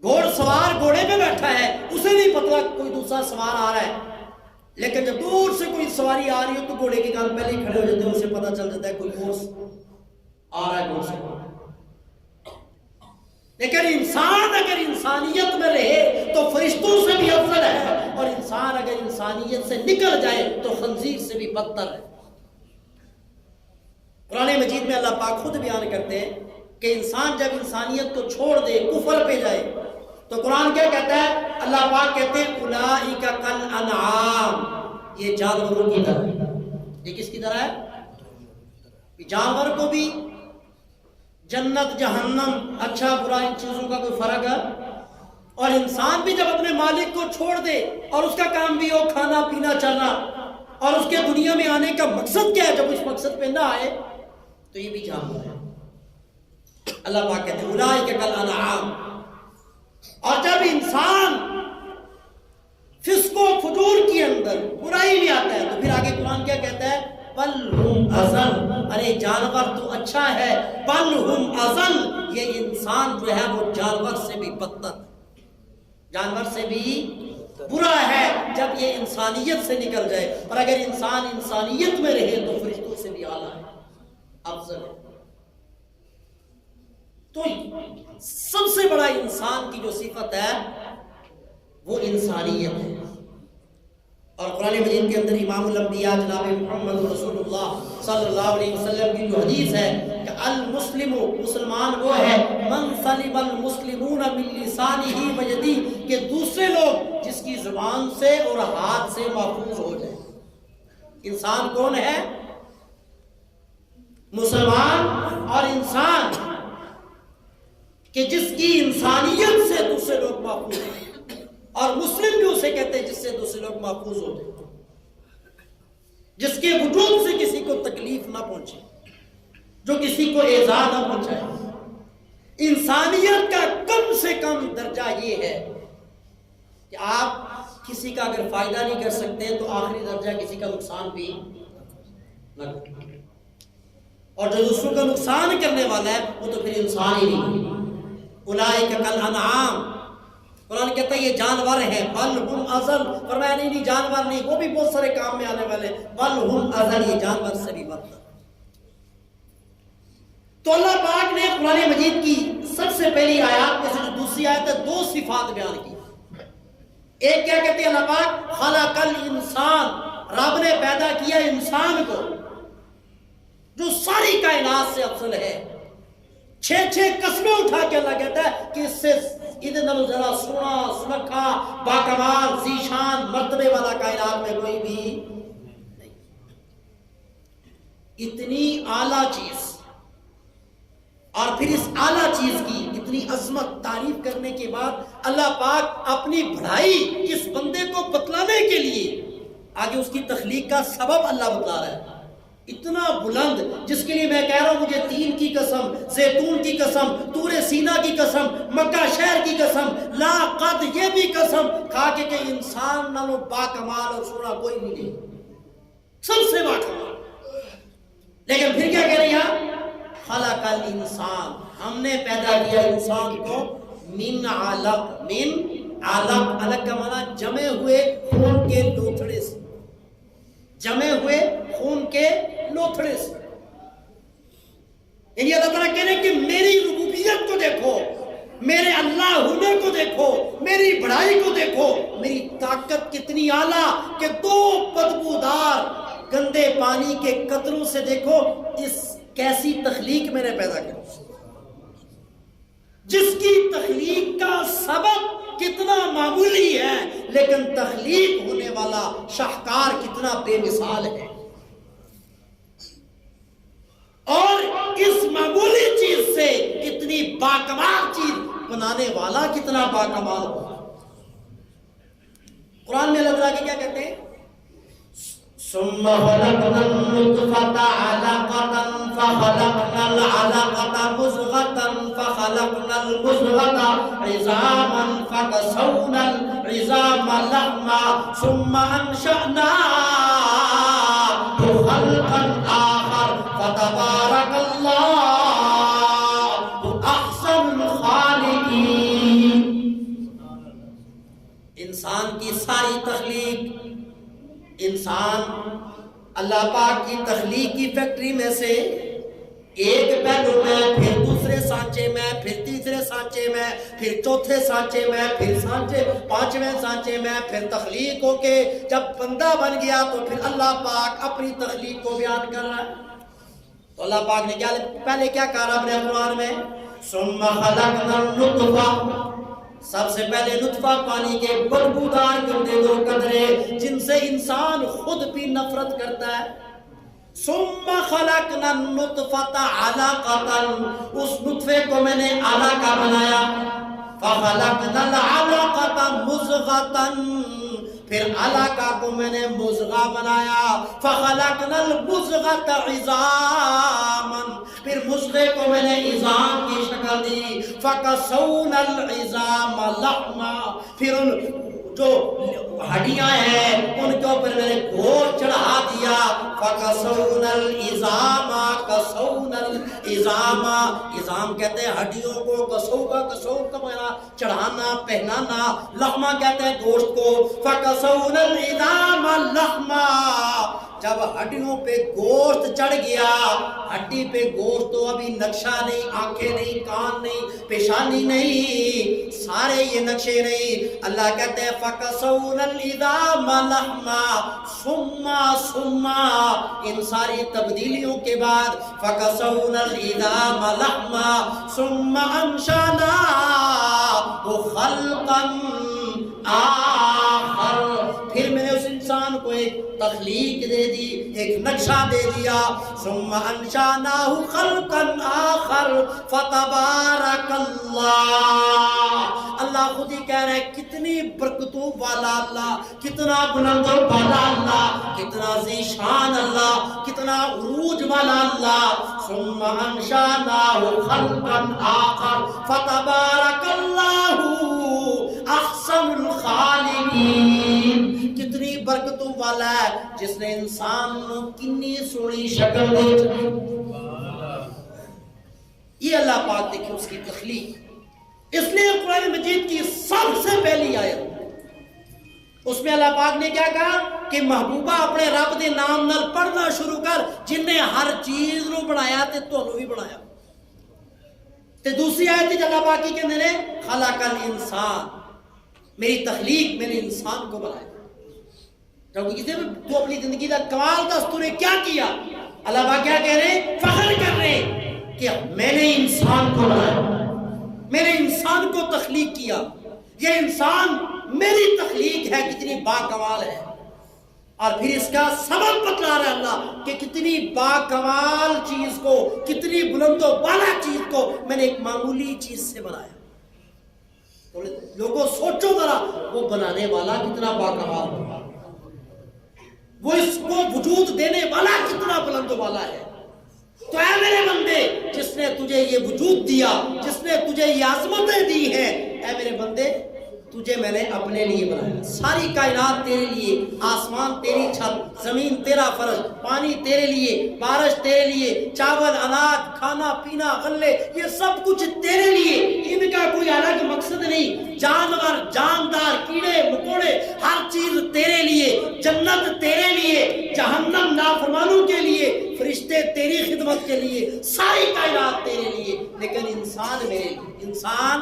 گھوڑ سوار گھوڑے پہ بیٹھا ہے اسے نہیں پتہ کوئی دوسرا سوار آ رہا ہے. لیکن جب دور سے کوئی سواری آ رہی ہو تو گھوڑے کے کان پہلے ہی کھڑے ہو جاتے ہیں. اسے پتہ چل جاتا ہے کوئی گھوڑ آ رہا ہے گھوڑ سے. لیکن انسان اگر انسانیت میں رہے تو فرشتوں سے بھی افضل ہے. اور انسان اگر انسانیت سے نکل جائے تو خنزیر سے بھی بدتر ہے. قرآن مجید میں اللہ پاک خود بیان کرتے ہیں کہ انسان جب انسانیت کو چھوڑ دے کفر پہ جائے تو قرآن کیا کہتا ہے؟ اللہ پاک کہتے ہیں اولئک کالانعام. یہ جانوروں کی طرح. یہ کس کی طرح ہے؟ جانور کو بھی جنت جہنم اچھا برا ان چیزوں کا کوئی فرق ہے. اور انسان بھی جب اپنے مالک کو چھوڑ دے اور اس کا کام بھی ہو کھانا پینا چلنا اور اس کے دنیا میں آنے کا مقصد کیا ہے جب اس مقصد پہ نہ آئے تو یہ بھی جانور ہے. اللہ پاک کہتے ہیں اولئک کالانعام. اور جب انسان فسق و فجور کے اندر برائی میں آتا ہے تو پھر آگے قرآن کیا کہتا ہے؟ بل ہم اضل. ارے جانور تو اچھا ہے. بل ہم اضل. یہ انسان جو ہے وہ جانور سے بھی بدتر جانور سے بھی برا ہے جب یہ انسانیت سے نکل جائے. اور اگر انسان انسانیت میں رہے تو فرشتوں سے بھی اعلیٰ ہے افضل ہے. تو سب سے بڑا انسان کی جو صفت ہے وہ انسانیت ہے. اور قرآن مجید کے اندر امام الانبیاء جناب محمد رسول اللہ صلی اللہ علیہ وسلم کی جو حدیث ہے کہ المسلم مسلمان وہ ہے من سلم المسلمون من لسانہ و یدہ کہ دوسرے لوگ جس کی زبان سے اور ہاتھ سے محفوظ ہو جائے. انسان کون ہے؟ مسلمان اور انسان کہ جس کی انسانیت سے دوسرے لوگ محفوظ ہیں. اور مسلم بھی اسے کہتے ہیں جس سے دوسرے لوگ محفوظ ہوتے جس کے وجود سے کسی کو تکلیف نہ پہنچے جو کسی کو ایذا نہ پہنچائے. انسانیت کا کم سے کم درجہ یہ ہے کہ آپ کسی کا اگر فائدہ نہیں کر سکتے تو آخری درجہ کسی کا نقصان بھی نہ کریں. اور جو دوسروں کا نقصان کرنے والا ہے وہ تو پھر انسان ہی نہیں. اولئک کالانعام. قرآن کہتا ہے یہ جانور ہیں. بل ہم اضل. فرمایا نہیں جانور نہیں وہ بھی بہت سارے کام میں آنے والے. بل ہم اضل. یہ جانور سے بھی بدتر. تو اللہ پاک نے قرآن مجید کی سب سے پہلی آیات میں سے جو دوسری آیت ہے 2 صفات بیان کی. ایک کیا کہتے ہیں اللہ پاک؟ خلق الانسان، رب نے پیدا کیا انسان کو جو ساری کائنات سے افضل ہے. 6 قسمیں اٹھا کے اللہ کہتا ہے کہ اس سے ادھر ذرا سونا سنکھا باکمال ذیشان مرتبے والا کائنات میں کوئی بھی نہیں. اتنی اعلیٰ چیز، اور پھر اس اعلیٰ چیز کی اتنی عظمت تعریف کرنے کے بعد اللہ پاک اپنی بڑائی اس بندے کو بتلانے کے لیے آگے اس کی تخلیق کا سبب اللہ بتلا رہا ہے. اتنا بلند جس کے لیے میں کہہ رہا ہوں مجھے تین کی قسم، زیتون کی قسم، طور سینا کی قسم، مکہ شہر کی قسم، لا قد یہ بھی قسم کھا کے کہ انسان نہ وہ با کمال اور سونا کوئی بھی نہیں، سب سے با کمال. لیکن پھر کیا کہہ رہے ہیں؟ خلق الانسان، ہم نے پیدا کیا انسان کو من علق. من علق، علق کا معنی جمے ہوئے خون کے لوتھڑے سے، جمے ہوئے خون کے لوتھڑے سے. یعنی اللہ تعالیٰ کہہ رہے ہیں کہ میری ربوبیت کو دیکھو، میرے اللہ ہونے کو دیکھو، میری بڑائی کو دیکھو، میری طاقت کتنی اعلیٰ کہ 2 بدبودار گندے پانی کے قطروں سے دیکھو اس کیسی تخلیق میں نے پیدا کی، جس کی تخلیق کا سبب کتنا معمولی ہے لیکن تخلیق ہونے والا شاہکار کتنا بے مثال ہے. اور اس معمولی چیز سے اتنی باکمال چیز بنانے والا کتنا باکمال ہوگا. قرآن میں اللہ تعالیٰ کیا کہتے ہیں؟ ثم خلقنا النطفة علقة فخلقنا العلقة مضغة فخلقنا المضغة عظاما فكسونا العظام لحما ثم أنشأناه خلقا آخر فتبارك الله أحسن الخالقين. انسان کی ساری تخلیق، انسان اللہ پاک کی تخلیق کی فیکٹری میں سے ایک پہلو میں، پھر دوسرے سانچے میں، پھر تیسرے سانچے میں، پھر چوتھے سانچے میں، پھر سانچے 5ویں سانچے میں، پھر تخلیق ہو کے جب بندہ بن گیا تو پھر اللہ پاک اپنی تخلیق کو بیان کر رہا ہے. تو اللہ پاک نے کیا پہلے کیا کہا اپنے قرآن میں؟ ثم خلقنا النطفہ، سب سے پہلے نطفہ پانی کے بدبودار گندے 2 قطرے جن سے انسان خود بھی نفرت کرتا ہے. ثم خلقنا النطفة علقة، اس نطفے کو میں نے علقہ بنایا. فخلقنا العلقة مضغة، پھر علقہ کو میں نے مضغہ بنایا. فخلقنا المضغة عظاما، پھر مضغے کو میں نے عظام کی شکل دی. فکسونا العظام لحما، پھر ان جو ہڈیاں ہیں ان کے اوپر میں نے گوشت چڑھا دیا. فکسونا العظام کسونا العظام، عظام کہتے ہیں ہڈیوں کو، کسو کا معنی چڑھانا پہنانا، لحما کہتے ہیں گوشت کو. فکسونا العظام لحما، جب ہڈیوں پہ گوشت چڑھ گیا، ہڈی پہ گوشت تو ابھی نقشہ نہیں، آنکھیں نہیں، کان نہیں، پیشانی نہیں، سارے یہ نقشے نہیں. اللہ کہتے ہیں فَكَسَوْنَا الْعِظَامَ لَحْمًا ثُمَّ ان ساری تبدیلیوں کے بعد فَكَسَوْنَا الْعِظَامَ لَحْمًا ثُمَّ أَنشَأْنَاهُ خَلْقًا آخر، پھر میں نے اس انسان کو ایک تخلیق دے دی، ایک نقشہ دے دیا. ثم انشأناه خلقا آخر فتبارک اللہ. اللہ خود ہی کہہ رہے ہیں کتنی برکتوں والا اللہ، کتنا بلند و بالا اللہ، کتنا ذیشان اللہ، کتنا عروج والا اللہ. ثم انشأناه خلقا آخر فتبارک اللہ احسن الخالقین. کتنی برکتوں والا ہے جس نے انسان کو کنی سونی شکل دی. یہ اللہ پاک دیکھیں اس کی تخلیق. اس لیے قرآن مجید کی سب سے پہلی آیت اس میں اللہ پاک نے کیا کہا کہ محبوبہ اپنے رب دے نام نال پڑھنا شروع کر جن نے ہر چیز نو بنایا تے تانوں بھی بنایا. تے دوسری آیت اللہ پاک کی کہندے نے خلق الانسان، میری تخلیق میں نے انسان کو بنایا. جب کسی میں تو اپنی زندگی کا کمال دس تو نے کیا کیا؟ اللہ پاک کیا کہہ رہے ہیں؟ فخر کر رہے ہیں کہ میں نے انسان کو بنایا، میں نے انسان کو تخلیق کیا. یہ انسان میری تخلیق ہے، کتنی باکمال ہے. اور پھر اس کا سبب بتلا رہا ہے اللہ کہ کتنی باکمال چیز کو، کتنی بلند و بالا چیز کو میں نے ایک معمولی چیز سے بنایا. لوگوں سوچو ذرا، وہ بنانے والا کتنا باکمال ہوگا، وہ اس کو وجود دینے والا کتنا بلند و بالا ہے. تو اے میرے بندے، جس نے تجھے یہ وجود دیا، جس نے تجھے یہ عظمتیں دی ہیں، اے میرے بندے تجھے میں نے اپنے لیے بنایا. ساری کائنات تیرے لیے، آسمان تیری چھت، زمین تیرا فرش، پانی تیرے لیے، بارش تیرے لیے، چاول، اناج، کھانا پینا، غلے، یہ سب کچھ تیرے لیے. ان کا کوئی الگ مقصد نہیں. جانور، جاندار، کیڑے مکوڑے، ہر چیز تیرے لیے. جنت تیرے لیے، جہنم نافرمانوں کے لیے، فرشتے تیری خدمت کے لیے، ساری کائنات تیرے لیے. لیکن انسان میرے لیے، انسان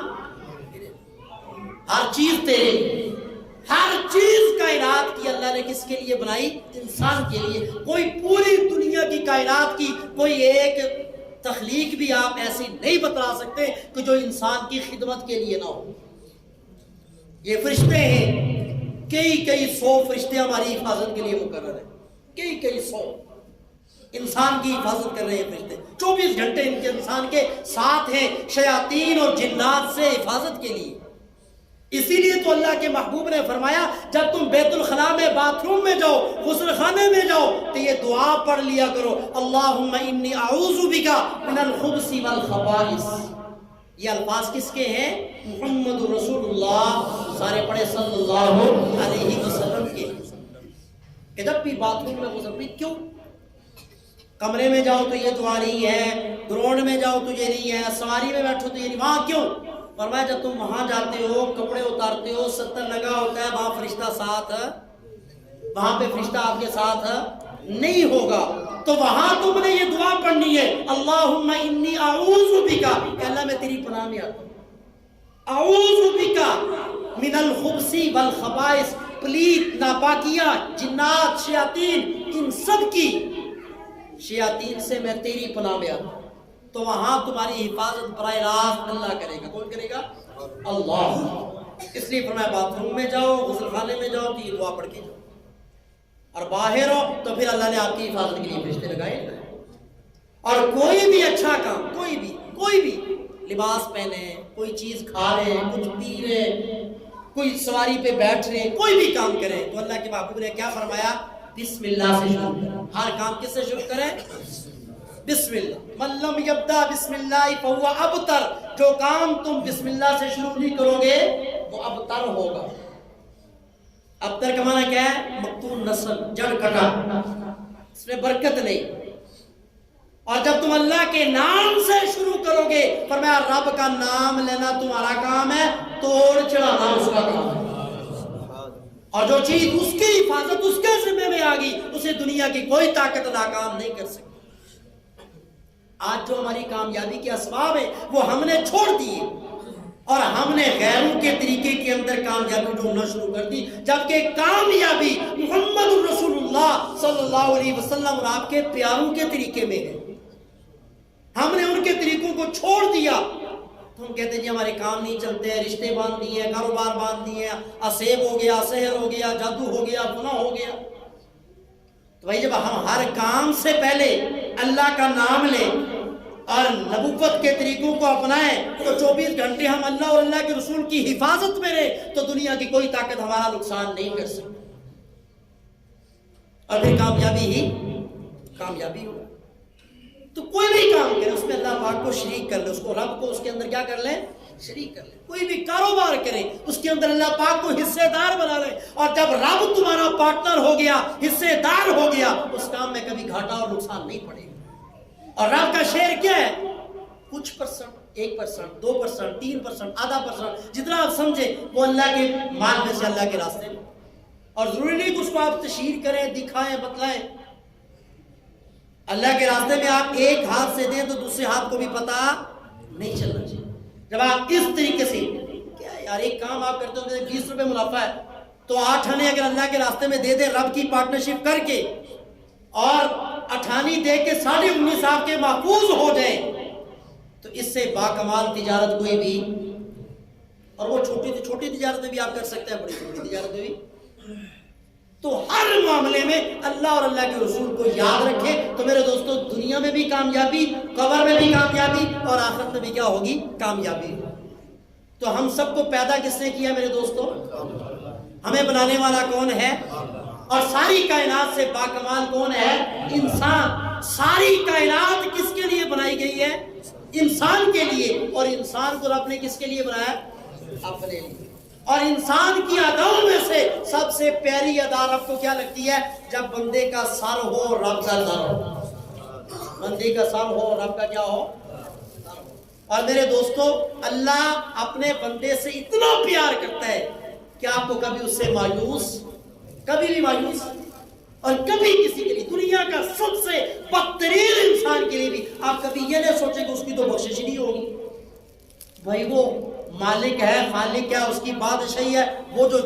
ہر چیز تیرے لیے. ہر چیز کائنات کی اللہ نے کس کے لیے بنائی؟ انسان کے لیے. کوئی پوری دنیا کی کائنات کی کوئی ایک تخلیق بھی آپ ایسی نہیں بتا سکتے کہ جو انسان کی خدمت کے لیے نہ ہو. یہ فرشتے ہیں، کئی سو فرشتے ہماری حفاظت کے لیے مقرر ہیں. کئی سو انسان کی حفاظت کر رہے ہیں فرشتے. 24 گھنٹے ان کے انسان کے ساتھ ہیں، شیاطین اور جنات سے حفاظت کے لیے. اسی لیے تو اللہ کے محبوب نے فرمایا جب تم بیت الخلاء میں، باتھ روم میں جاؤ، غسل خانے میں جاؤ تو یہ دعا پڑھ لیا کرو، اللہم انی اعوذ بک من الخبث والخبائث. یہ الفاظ کس کے ہیں؟ محمد رسول اللہ، سارے پڑھے صلی اللہ علیہ وسلم کے. کہ جب بھی باتھ روم میں غسل بھی، کیوں کمرے میں جاؤ تو یہ دعا نہیں ہے، گراؤنڈ میں جاؤ تو یہ نہیں ہے، سواری میں بیٹھو تو یہ نہیں. وہاں کیوں؟ فرمایا جب تم وہاں جاتے ہو، کپڑے اتارتے ہو، ستر لگا ہوتا ہے، وہاں فرشتہ ساتھ ہے، وہاں پہ فرشتہ آپ کے ساتھ نہیں ہوگا. تو وہاں تم نے یہ دعا پڑھنی ہے، اللہم انی اعوذ بک، کہ اللہ میں تیری پناہ میں آتا ہوں، اعوذ بک من الخبث والخبائث، پلیت، ناپاکیاں، جنات، شیاطین، ان سب کی شیاطین سے میں تیری پناہ میں آتا ہوں. تو وہاں تمہاری حفاظت براہ راست اللہ کرے گا. کون کرے گا؟ اللہ. اس لیے فرمایا باتھ روم میں جاؤ، غسل خانے میں جاؤ تو یہ دعا پڑھ کے جاؤ، اور باہر ہو تو پھر اللہ نے آپ کی حفاظت کے لیے فرشتے لگائے. اور کوئی بھی اچھا کام، کوئی بھی لباس پہنے، کوئی چیز کھا رہے ہیں، کچھ پی رہے ہیں، کوئی سواری پہ بیٹھ رہے ہیں، کوئی بھی کام کریں تو اللہ کے محبوب نے کیا فرمایا؟ بسم اللہ سے شروع کریں. ہر کام کس سے شروع کریں؟ بسم اللہ. من لم یبدا بسم اللہ فہو ابتر، جو کام تم بسم اللہ سے شروع نہیں کرو گے وہ ابتر ہوگا. ابتر کا معنی کیا ہے؟ مقطوع نسل، جڑ کٹا، اس میں برکت نہیں. اور جب تم اللہ کے نام سے شروع کرو گے، فرمایا رب کا نام لینا تمہارا کام ہے، توڑ چڑھانا اس کا کام ہے. اور جو چیز اس کی حفاظت اس کے ذمہ میں آ گئی، اسے دنیا کی کوئی طاقت ناکام نہیں کر سکتی. آج جو ہماری کامیابی کے اسباب ہیں وہ ہم نے چھوڑ دیے، اور ہم نے غیروں کے طریقے کے اندر کامیابی ڈھونڈنا شروع کر دی، جبکہ کامیابی محمد رسول اللہ صلی اللہ علیہ وسلم اور آپ کے پیاروں کے طریقے میں ہے. ہم نے ان کے طریقوں کو چھوڑ دیا. ہم کہتے ہیں جی ہمارے کام نہیں چلتے ہیں، رشتے باندھ دیے ہیں، کاروبار باندھ دیے ہیں، اسیب ہو گیا، سحر ہو گیا، جادو ہو گیا، گناہ ہو گیا. تو بھائی جب ہم ہر کام سے پہلے اللہ کا نام لیں اور نبوت کے طریقوں کو اپنائیں تو 24 گھنٹے ہم اللہ اور اللہ کے رسول کی حفاظت میں رہیں تو دنیا کی کوئی طاقت ہمارا نقصان نہیں کر سکتی، اور پھر کامیابی ہو. تو کوئی بھی کام کریں اس میں اللہ پاک کو شریک کر لیں، اس کو رب کو اس کے اندر کیا کر لیں؟ شریک کر لیں. کوئی بھی کاروبار کریں اس کے اندر اللہ پاک کو حصے دار بنا لیں، اور جب رب تمہارا پارٹنر ہو گیا، حصے دار ہو گیا، اس کام میں کبھی گھاٹا اور نقصان نہیں پڑے گا. اور رب کا شیئر کیا ہے؟ کچھ پرسنٹ، 1%، 2%، 3%، آدھا پرسنٹ، جتنا آپ سمجھیں وہ اللہ کے مال میں سے اللہ کے راستے میں. اور ضروری نہیں کہ اس کو آپ تشہیر کریں، دکھائیں، بتلائیں. اللہ کے راستے میں آپ ایک ہاتھ سے دیں تو دوسرے ہاتھ کو بھی پتہ نہیں چلنا چاہیے. جب آپ اس طریقے سے کیا یار ایک کام آپ کرتے ہو 20 روپے منافع ہے تو 8 آنے اگر اللہ کے راستے میں دے دیں رب کی پارٹنرشپ کر کے اور 8 دے کے 19.5 آپ کے محفوظ ہو جائیں تو اس سے باکمال تجارت کوئی بھی، اور وہ چھوٹی تجارت میں بھی آپ کر سکتے ہیں، بڑی چھوٹی تجارت میں بھی. تو ہر معاملے میں اللہ اور اللہ کے رسول کو یاد رکھیں تو میرے دوستو دنیا میں بھی کامیابی، قبر میں بھی کامیابی اور آخرت میں بھی کیا ہوگی؟ کامیابی. تو ہم سب کو پیدا کس نے کیا میرے دوستو؟ ہمیں بنانے والا کون ہے؟ اور ساری کائنات سے باکمال کون ہے؟ انسان. ساری کائنات کس کے لیے بنائی گئی ہے؟ انسان کے لیے. اور انسان کو رب نے کس کے لیے بنایا؟ اپنے لیے. اور انسان کی اداؤں میں سے سب سے پیاری ادا رب کو کیا لگتی ہے؟ جب بندے کا سر ہو رب کا سر ہو. بندے کا سر ہو رب کا کیا ہو؟ اور میرے دوستو اللہ اپنے بندے سے اتنا پیار کرتا ہے کہ آپ کو کبھی اس سے مایوس، کبھی بھی مایوس، اور کبھی کسی کے لیے دنیا کا سب سے بدترین انسان کے لیے بھی آپ کبھی یہ نہیں سوچیں کہ اس کی تو بخشش نہیں ہوگی. بھائی وہ مالک ہے، خالق ہے، اس کی بادشاہی ہے، وہ جو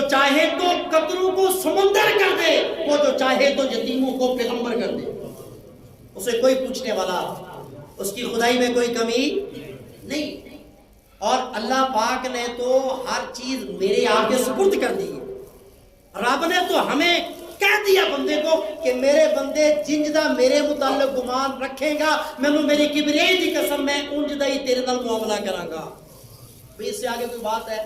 چاہے تو قطروں کو سمندر کر دے، وہ جو چاہے تو یتیموں کو پیغمبر کر دے. اسے کوئی پوچھنے والا، اس کی خدائی میں کوئی کمی نہیں. اور اللہ پاک نے تو ہر چیز میرے آگے سپرد کر دی. رب نے تو ہمیں کہہ دیا بندے کو کہ میرے بندے جنجدہ میرے متعلق گمان رکھے گا مینوں میری کبریائی دی قسم میں انجدہ ہی تیرے نال معاملہ کراں گا. اس سے آگے کوئی بات ہے؟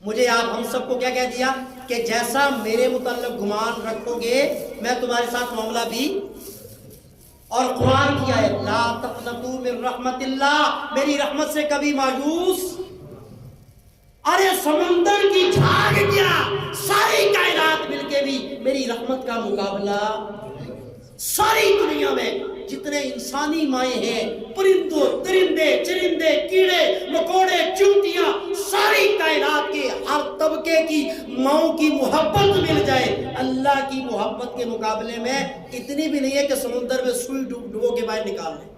مجھے آپ ہم سب کو کیا کہہ دیا کہ جیسا میرے متعلق گمان رکھو گے میں تمہارے ساتھ معاملہ بھی. اور قرآن کیا ہے؟ لا تقنطوا من رحمت اللہ، میری رحمت سے کبھی مایوس. ارے سمندر کی جھاگ کیا، ساری کائنات مل کے بھی میری رحمت کا مقابلہ. ساری دنیا میں جتنے انسانی مائیں ہیں، پرندوں، درندے، چرندے، کیڑے مکوڑے، چونٹیاں، ساری کائنات کے ہر طبقے کی ماؤں کی محبت مل جائے اللہ کی محبت کے مقابلے میں اتنی بھی نہیں ہے کہ سمندر میں سوئی ڈبو کے باہر نکال لیں.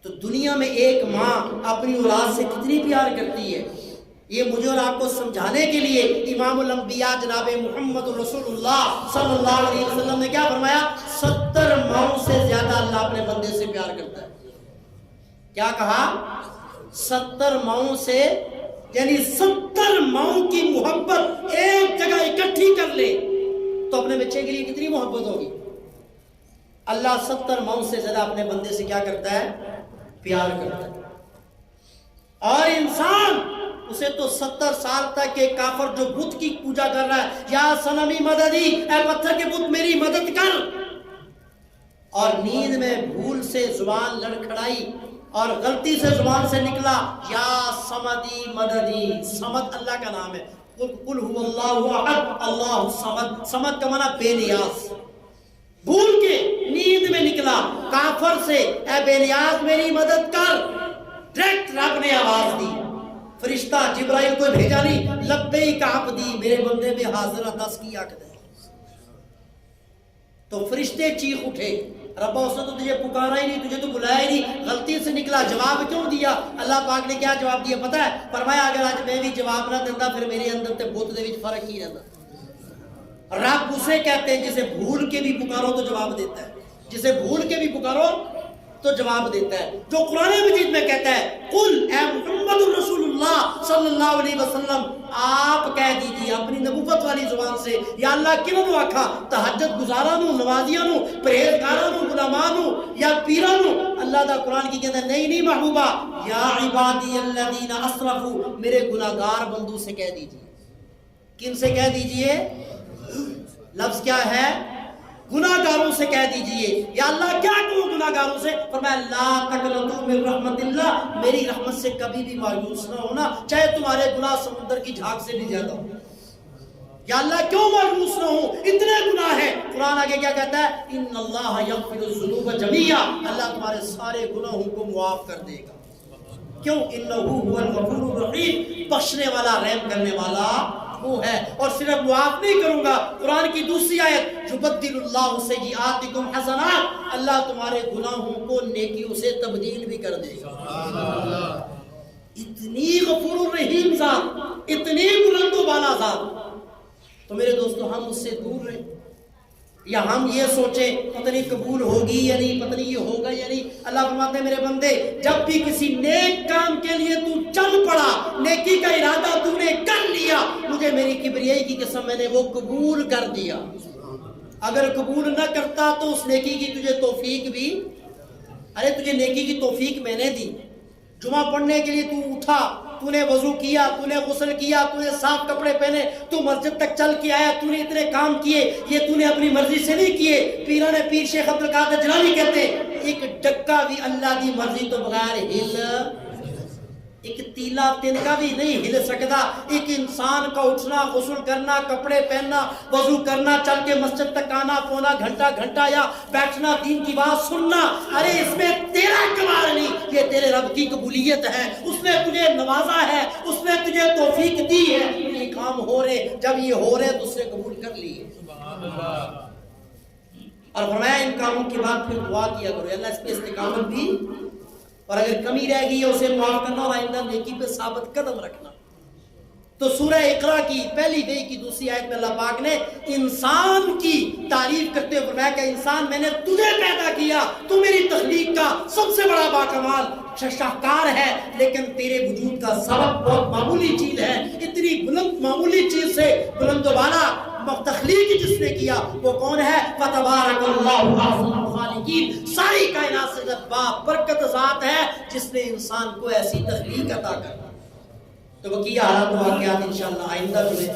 تو دنیا میں ایک ماں اپنی اولاد سے کتنی پیار کرتی ہے، یہ مجھے اور آپ کو سمجھانے کے لیے امام الانبیاء جناب محمد رسول اللہ صلی اللہ علیہ وسلم نے کیا فرمایا؟ 70 ماؤں سے زیادہ اللہ اپنے بندے سے پیار کرتا ہے. کیا کہا؟ 70 ماؤں سے، یعنی 70 ماؤں کی محبت ایک جگہ اکٹھی کر لے تو اپنے بچے کے لیے کتنی محبت ہوگی. اللہ 70 ماؤں سے زیادہ اپنے بندے سے کیا کرتا ہے؟ پیار کرتا ہے. اور انسان اسے تو 70 سال تک ایک کافر جو بت کی پوجا کر رہا ہے، یا صنمی مددی، اے پتھر کے بت میری مدد کر، اور نیند میں بھول سے زبان لڑکھڑائی اور غلطی سے زبان سے نکلا یا صمدی مددی. صمد اللہ کا نام ہے. قل هو اللہ احد اللہ الصمد. صمد کا معنی بے نیاز. بھول کے نیند میں نکلا کافر سے، اے بے نیاز میری مدد کر. ڈائریکٹ رب نے آواز دی، فرشتہ جبرائیل کو بھیجا نہیں، لبیک عبدی، میرے بندے میں حاضر 10 کی آنکھ دے. تو فرشتے چیخ اٹھے، ربا اس نے تو تجھے پکارا ہی نہیں، تجھے تو بلایا ہی نہیں، غلطی سے نکلا. جواب کیوں دیا؟ اللہ پاک نے کیا جواب دیا پتہ ہے؟ فرمایا اگر آج میں بھی جواب نہ دیتا پھر میرے اندر تے بت دے وچ فرق ہی رہتا. رب اسے کہتے ہیں جسے بھول کے بھی پکارو تو جواب دیتا ہے، جسے بھول کے بھی پکارو تو جواب دیتا ہے. جو قرآن مجید میں کہتا ہے قل اے محمد رسول اللہ صلی اللہ علیہ وسلم، آپ کہہ دیجیے اپنی نبوت والی زبان سے، یا اللہ کنوں نو آکھا؟ تہجد گزارانوں، نمازیانوں، پرہیزگارانوں، غلامانوں یا پیرانوں؟ اللہ دا قرآن کی کہتا ہے نہیں محبوبہ، یا عبادی الذین اسرفوا، میرے گناہگار بندوں سے کہہ دیجیے. کن سے کہہ دیجیے؟ لفظ کیا ہے؟ گناہگاروں سے کہہ دیجئے. یا اللہ کیا کہوں گناہگاروں سے؟ فرمایا لا تقنطوا من رحمت اللہ، میری رحمت سے کبھی بھی مایوس نہ ہونا چاہے تمہارے گناہ سمندر کی جھاگ سے بھی زیادہ ہو. یا اللہ کیوں مایوس نہ ہوں، اتنے گناہ ہیں. قرآن آگے کیا کہتا ہے؟ ان اللہ یغفر الذنوب جميعا، اللہ تمہارے سارے گناہوں کو معاف کر دے گا. کیوں؟ انہ هو الغفور الرحیم، بخشنے والا، رحم کرنے والا وہ ہے، اور صرف معاف نہیں کروں گا، قرآن کی دوسری آیت یبدل اللہ سیئاتکم حسنات، اللہ تمہارے گناہوں کو نیکیوں سے تبدیل بھی کر دے گا۔ اتنی غفور الرحیم ذات، اتنی بلند و بالا ذات، تو میرے دوستو ہم اس سے دور رہیں، یا ہم یہ سوچیں پتہ نہیں قبول ہوگی یا نہیں، پتہ نہیں یہ ہوگا یا نہیں۔ اللہ فرماتے ہیں میرے بندے، جب بھی کسی نیک کام کے لیے تو چل پڑا، نیکی کا ارادہ تو نے کر لیا، مجھے میری کبریائی کی قسم میں نے وہ قبول کر دیا۔ اگر قبول نہ کرتا تو اس نیکی کی تجھے توفیق بھی، ارے تجھے نیکی کی توفیق میں نے دی، جمعہ پڑھنے کے لیے تو اٹھا، تو نے وضو کیا، تو نے غسل کیا، تو نے صاف کپڑے پہنے، تو مسجد تک چل کے آیا، تو نے اتنے کام کیے، یہ تو نے اپنی مرضی سے نہیں کیے۔ پیران پیر شیخ عبدالقادر جیلانی کہتے ہیں ایک ڈکا بھی اللہ دی مرضی تو بغیر ہل، ایک تیلا تنکا بھی نہیں ہل سکتا۔ ایک انسان کا اٹھنا، غسل کرنا، کپڑے پہننا، وضو کرنا، چل کے مسجد تک آنا، پونا گھنٹہ یا بیٹھنا، دین کی بات سننا، ارے اس میں تیرا کمال نہیں، یہ تیرے رب کی قبولیت ہے، اس نے تجھے نوازا ہے، اس نے تجھے توفیق دی ہے، یہ کام ہو رہے، جب یہ ہو رہے تو اس نے قبول کر لیے۔ اور فرمایا ان کاموں کے بعد پھر دعا کیا کرو اللہ اس پہ استقامت بھی، اور اگر کمی رہ گئی ہے اسے معاف کرنا، اور آئندہ نیکی پہ ثابت قدم رکھنا۔ تو سورہ اقرا کی پہلی بے کی دوسری آیت میں اللہ پاک نے انسان کی تعریف کرتے ہوئے فرمایا کہ انسان میں نے تجھے پیدا کیا، تو میری تخلیق کا سب سے بڑا باکمال شاہکار ہے، لیکن تیرے وجود کا سبب بہت معمولی چیز ہے۔ اتنی بلند معمولی چیز سے بلند و بالا تخلیق جس نے کیا وہ کون ہے؟ فتبارک اللہ احسن الخالقین، ساری کائنات سے با برکت ذات ہے جس نے انسان کو ایسی تخلیق عطا کر۔ تو بقیہ حالات و واقعات انشاءاللہ آئندہ جو ہے